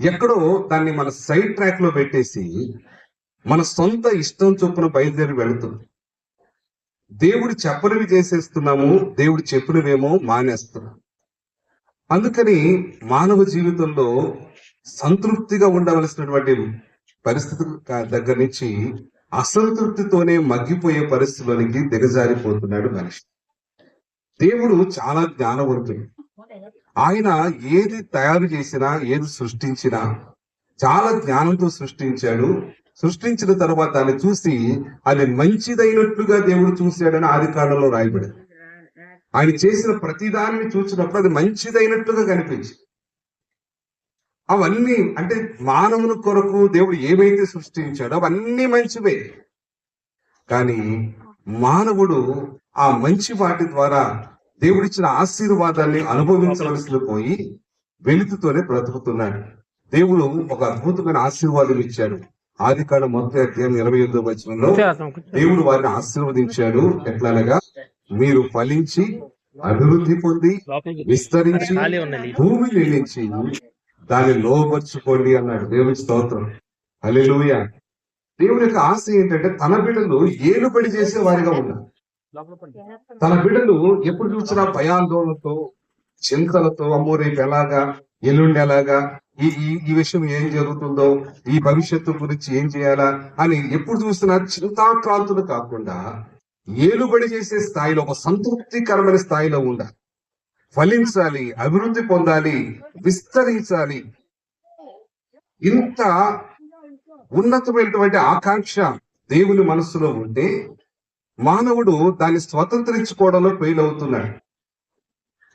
ఎక్కడో దాన్ని మన సైడ్ ట్రాక్ లో పెట్టేసి మన సొంత ఇష్టం చొప్పున బయలుదేరి వెళుతుంది. దేవుడు చెప్పనివి చేసేస్తున్నాము, దేవుడు చెప్పినవేమో మానేస్తున్నాం. అందుకని మానవ జీవితంలో సంతృప్తిగా ఉండవలసినటువంటి పరిస్థితి దగ్గర నుంచి అసంతృప్తితోనే మగ్గిపోయే పరిస్థితులకి దిగజారిపోతున్నాడు మనిషి. దేవుడు చాలా జ్ఞానవంతుడు. ఆయన ఏది తయారు చేసినా, ఏది సృష్టించినా చాలా జ్ఞానంతో సృష్టించాడు. సృష్టించిన తర్వాత దాన్ని చూసి అది మంచిదైనట్లుగా దేవుడు చూశాడని ఆది కాండంలో రాయబడింది. ఆయన చేసిన ప్రతిదాన్ని చూసినప్పుడు అది మంచిదైనట్టుగా కనిపించింది. అవన్నీ అంటే మానవుని కొరకు దేవుడు ఏవైతే సృష్టించాడో అవన్నీ మంచివే. కానీ మానవుడు ఆ మంచి వాటి ద్వారా దేవుడిచ్చిన ఆశీర్వాదాన్ని అనుభవించవలసి పోయి వెలుతుతోనే బ్రతుకుతున్నాడు. దేవుడు ఒక అద్భుతమైన ఆశీర్వాదం ఇచ్చాడు. ఆదికాండం 1:28 దేవుడు వారిని ఆశీర్వదించాడు. ఎట్లనగా, మీరు ఫలించి అభివృద్ధి పొంది విస్తరించి భూమి నిలిచి దాన్ని లోపరుచుకోండి అన్నాడు. దేవుని స్తోత్రం, హల్లెలూయా. దేవుని యొక్క ఆశ ఏంటంటే తన బిడ్డలు ఏలుబడి చేసే వారిగా ఉన్నారు. తన బిడ్డలు ఎప్పుడు చూసినా భయాందోళనతో, చింతలతో, అమ్మో రేపు ఎలాగా, ఎల్లుండి ఎలాగా, ఈ ఈ విషయం ఏం జరుగుతుందో, ఈ భవిష్యత్తు గురించి ఏం చేయాలా అని ఎప్పుడు చూసినా చింతాక్రాంతులు కాకుండా ఏలుబడి చేసే స్థాయిలో, ఒక సంతృప్తికరమైన స్థాయిలో ఉండాలి. ఫలించాలి, అభివృద్ధి పొందాలి, విస్తరించాలి. ఇంత ఉన్నతమైనటువంటి ఆకాంక్ష దేవుని మనస్సులో ఉంటే మానవుడు దాన్ని స్వతంత్రించుకోవడంలో ఫెయిల్ అవుతున్నాడు.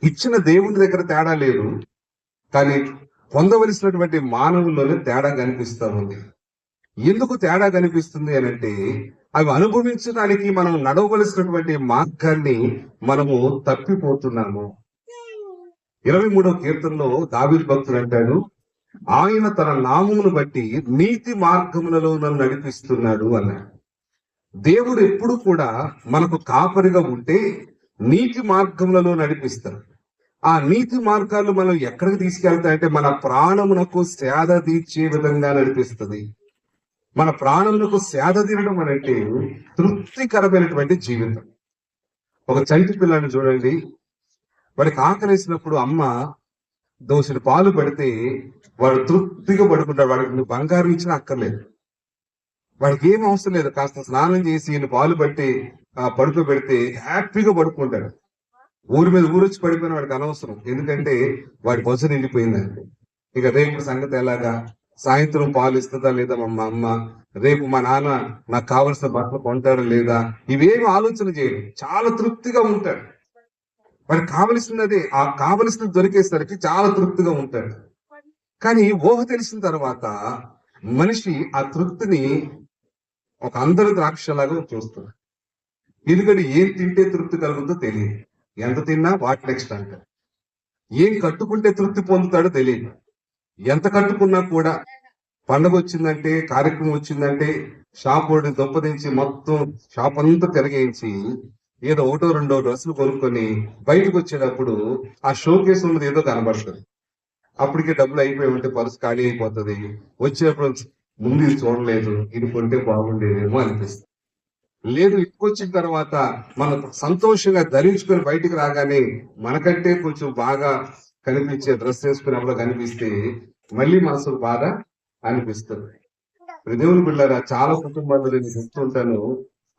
ఇచ్చిన దేవుని దగ్గర తేడా లేదు, కానీ పొందవలసినటువంటి మానవుల్లోనే తేడా కనిపిస్తా ఉంది. ఎందుకు తేడా కనిపిస్తుంది అనంటే, అవి అనుభవించడానికి మనం నడవవలసినటువంటి మార్గాన్ని మనము తప్పిపోతున్నాము. 23వ కీర్తనలో దావీదు భక్తుడు అంటాడు, ఆయన తన నామమును బట్టి నీతి మార్గములలో నన్ను నడిపిస్తున్నాడు అన్నాడు. దేవుడు ఎప్పుడు కూడా మనకు కాపరిగా ఉంటే నీతి మార్గములలో నడిపిస్తాడు. ఆ నీతి మార్గాలు మనం ఎక్కడికి తీసుకెళ్తాయంటే మన ప్రాణమునకు సేద తీర్చే విధంగా నడిపిస్తుంది. మన ప్రాణమునకు సేద తీరడం అంటే తృప్తికరమైనటువంటి జీవితం. ఒక చంటి పిల్లని చూడండి, వాడికి ఆకలేసినప్పుడు అమ్మ దోసెడు పాలు పెడితే వాడు తృప్తిగా పడుకుంటాడు. వాడికి నువ్వు బంగారం ఇచ్చినా అక్కర్లేదు, వాడికి ఏం అవసరం లేదు. కాస్త స్నానం చేసి పాలు పట్టి పడుకోబెడితే హ్యాపీగా పడుకుంటాడు. ఊరి మీద ఊరొచ్చి పడిపోయిన వాడికి అనవసరం, ఎందుకంటే వాడి బొజ్జ నిండిపోయిందంటే. ఇక రేపు సంగతి ఎలాగా, సాయంత్రం పాలు ఇస్తుందా లేదా మా అమ్మ, రేపు మా నాన్న నాకు కావలసిన బట్టలు కొంటాడు లేదా, ఇవేమి ఆలోచన చేయడు. చాలా తృప్తిగా ఉంటాడు. వాడికి కావలసినది, ఆ కావలసినది దొరికేసరికి చాలా తృప్తిగా ఉంటాడు. కానీ ఊహ తెలిసిన తర్వాత మనిషి ఆ తృప్తిని ఒక అందరి ద్రాక్షలాగా చూస్తాడు. ఎందుకంటే ఏం తింటే తృప్తి కలుగుతుందో తెలియదు, ఎంత తిన్నా వాట్ నెక్స్ట్ అంటాడు. ఏం కట్టుకుంటే తృప్తి పొందుతాడో తెలియదు. ఎంత కట్టుకున్నా కూడా పండగ వచ్చిందంటే, కార్యక్రమం వచ్చిందంటే షాప్ వాడిని దొప్పదించి మొత్తం షాప్ అంతా తిరగేయించి ఏదో ఒకటో రెండో డ్రెస్సులు కొనుక్కొని బయటకు వచ్చేటప్పుడు ఆ షోకేస్ ఉన్నది ఏదో కనబడుతుంది. అప్పటికే డబ్బులు అయిపోయి ఉంటే పర్సు ఖాళీ అయిపోతుంది. వచ్చేటప్పుడు ముందు ఇది చూడలేదు, ఇది కొంటే బాగుండేదేమో అనిపిస్తుంది. లేదు, ఇంటికొచ్చిన తర్వాత మనం సంతోషంగా ధరించుకొని బయటికి రాగానే మనకంటే కొంచెం బాగా కనిపించే డ్రెస్ వేసుకున్నప్పుడు కనిపిస్తే మళ్ళీ మనసు బాధ అనిపిస్తుంది. దేవుని బిడ్డలారా, చాలా కుటుంబాల్లో నేను చూస్తుంటాను,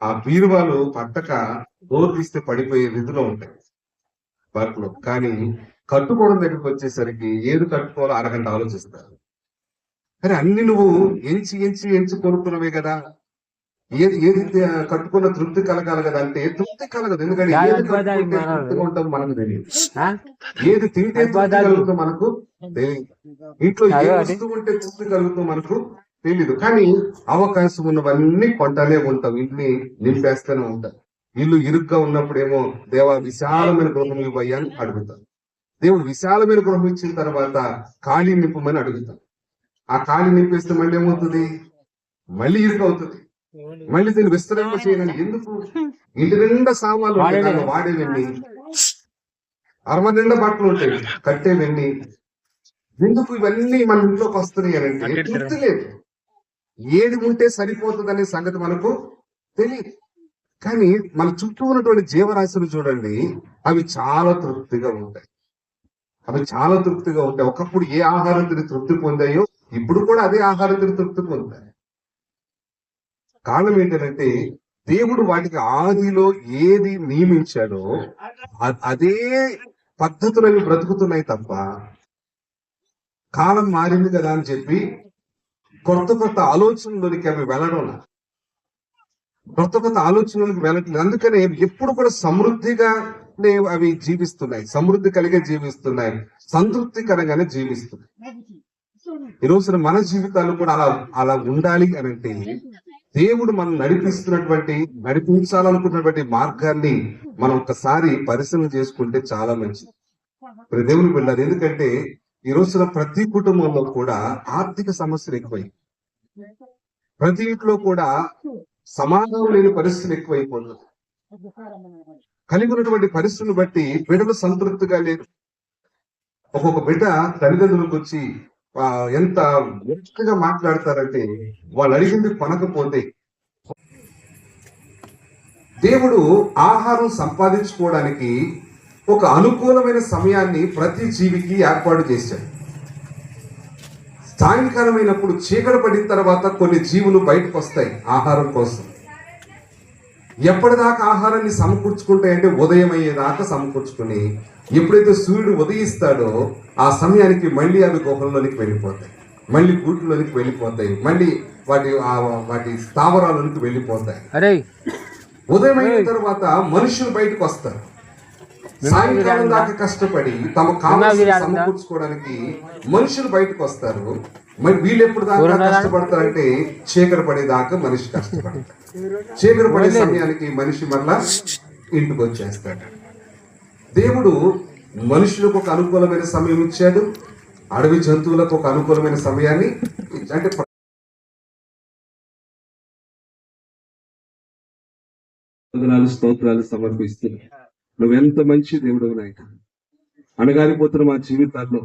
ఆ బీరువాలు పట్టక డోర్ తీస్తే పడిపోయే రీతిలో ఉంటాయి వర్క్లో. కానీ కట్టుకోవడం దగ్గరికి వచ్చేసరికి ఏది కట్టుకోవాలో అరగంట ఆలోచిస్తారు. కానీ అన్ని నువ్వు ఎంచి ఎంచి ఎంచి కొనుక్కున్నవే కదా, ఏది ఏది కట్టుకున్న తృప్తి కలగాలి కదా అంటే తృప్తి కలగదు. ఎందుకంటే ఏది కట్టుకుంటే తృప్తిగా ఉంటామో మనకు తెలియదు, ఏది తింటే తృప్తి కలుగుతుందో మనకు తెలియదు, ఇంట్లో ఏ వస్తువు ఉంటే తృప్తి కలుగుతుందో మనకు తెలీదు. కానీ అవకాశం ఉన్నవన్నీ కొంటనే ఉంటాం, ఇంటిని నింపేస్తూనే ఉంటాం. ఇల్లు ఇరుగ్గా ఉన్నప్పుడేమో దేవా విశాలమైన గృహం ఇవ్వయ్యా అని అడుగుతాం. దేవుడు విశాలమైన గృహం ఇచ్చిన తర్వాత ఖాళీ నింపమని అడుగుతాం. ఆ ఖాళీ నింపేస్తే మళ్ళీ ఏమవుతుంది, మళ్ళీ ఇరుకు అవుతుంది. మళ్ళీ దీన్ని విస్తరింప చేయని ఎందుకు, ఇంటి నిండా సామాన్లు ఉంటాయి, వాడేవన్నీ, అరవ నిండా బట్టలు ఉంటాయి, కట్టేవన్నీ, ఎందుకు ఇవన్నీ మన ఇంట్లోకి వస్తున్నాయి అంటే తృప్తి లేదు. ఏది ఉంటే సరిపోతుంది అనే సంగతి మనకు తెలియదు. కానీ మన చుట్టూ ఉన్నటువంటి జీవరాశులు చూడండి, అవి చాలా తృప్తిగా ఉంటాయి, అవి చాలా తృప్తిగా ఉంటాయి. ఒకప్పుడు ఏ ఆహారం తిని తృప్తి పొందాయో ఇప్పుడు కూడా అదే ఆహారం తిని తృప్తి పొందాయి. కారణం ఏంటంటే దేవుడు వాటికి ఆదిలో ఏది నియమించాడో అదే పద్ధతులు బ్రతుకుతున్నాయి తప్ప, కాలం మారింది కదా అని చెప్పి కొత్త కొత్త ఆలోచనలోనికి అవి వెళ్ళడం, కొత్త కొత్త ఆలోచనలకు వెళ్ళట్లేదు. అందుకనే ఎప్పుడు కూడా సమృద్ధిగా అవి జీవిస్తున్నాయి, సమృద్ధి కలిగే జీవిస్తున్నాయి, సంతృప్తికరంగానే జీవిస్తున్నాయి. ఈ రోజున మన జీవితాలు కూడా అలా అలా ఉండాలి అని అంటే దేవుడు మనం నడిపించాలనుకున్నటువంటి మార్గాన్ని మనం ఒక్కసారి పరిశీలన చేసుకుంటే చాలా మంచిది. ఇప్పుడు దేవుని వెళ్ళారు. ఎందుకంటే ఈ రోజున ప్రతి కుటుంబంలో కూడా ఆర్థిక సమస్యలు ఎక్కువై, ప్రతి ఇంట్లో కూడా సమాధానం లేని పరిస్థితులు ఎక్కువైపోతుంది. కలిగి ఉన్నటువంటి పరిస్థితులను బట్టి బిడ్డలు సంతృప్తిగా లేరు. ఒక్కొక్క బిడ్డ తల్లిదండ్రులకు వచ్చి ఎంత ముఖ్యంగా మాట్లాడతారంటే వాళ్ళు అడిగింది కొనకపోతే. దేవుడు ఆహారం సంపాదించుకోవడానికి ఒక అనుకూలమైన సమయాన్ని ప్రతి జీవికి ఏర్పాటు చేశాడు. సాయంకాలమైనప్పుడు చీకటి పడిన తర్వాత కొన్ని జీవులు బయటకు వస్తాయి ఆహారం కోసం. ఎప్పటిదాకా ఆహారాన్ని సమకూర్చుకుంటాయంటే ఉదయం అయ్యేదాకా సమకూర్చుకుని, ఎప్పుడైతే సూర్యుడు ఉదయిస్తాడో ఆ సమయానికి మళ్ళీ అవి గుహల్లోనికి వెళ్ళిపోతాయి, మళ్ళీ గూట్లోనికి వెళ్ళిపోతాయి, మళ్ళీ వాటి స్థావరాలలోనికి వెళ్ళిపోతాయి. ఉదయం అయిన తర్వాత మనుషులు బయటకు వస్తారు. సాయంకాలం దాకా కష్టపడి తమ కావాల్సిన సమకూర్చుకోవడానికి మనుషులు బయటకు వస్తారు. మరి వీళ్ళు ఎప్పుడు దాకా కష్టపడతారంటే చీకటి పడేదాకా మనిషి కష్టపడతారు. చీకటి పడే సమయానికి మనిషి మళ్ళా ఇంటికి వచ్చేస్తాడు. దేవుడు మనుషులకు ఒక అనుకూలమైన సమయం ఇచ్చాడు, అడవి జంతువులకు ఒక అనుకూలమైన సమయాన్ని అంటే స్తోత్రాలు సమర్పిస్తున్నాయి. నువ్వెంత మంచి దేవుడు నాయన. అణగారిపోతున్న మా జీవితాల్లో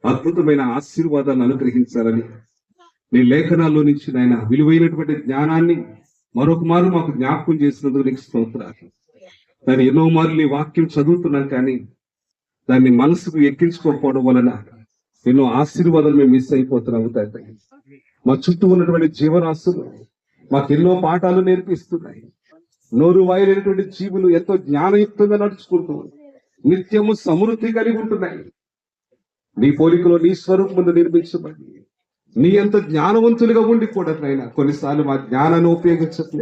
అద్భుతమైన ఆశీర్వాదాలను అనుగ్రహించాలని నీ లేఖనాల్లో నుంచి నాయన విలువైనటువంటి జ్ఞానాన్ని మరొక మారు మాకు జ్ఞాపకం చేసినందుకు నీకు స్తోత్రాలు. దాన్ని ఎన్నో మార్లు నీ వాక్యం చదువుతున్నాం కానీ దాన్ని మనసుకు ఎక్కించుకోకపోవడం వలన ఎన్నో ఆశీర్వాదాలు మేము మిస్ అయిపోతున్నాము. మా చుట్టూ ఉన్నటువంటి జీవరాశులు మాకు ఎన్నో పాఠాలు నేర్పిస్తున్నాయి. నోరు వాయలేనటువంటి జీవులు ఎంతో జ్ఞానయుక్తంగా నడుచుకుంటూ నిత్యము సమృద్ధి కలిగి ఉంటున్నాయి. నీ పోలికలో నీ స్వరూపం ముందు నిర్మించబడి నీ ఎంత జ్ఞానవంతులుగా ఉండి కూడా నాయన కొన్నిసార్లు మా జ్ఞానాన్ని ఉపయోగించట్లేదు.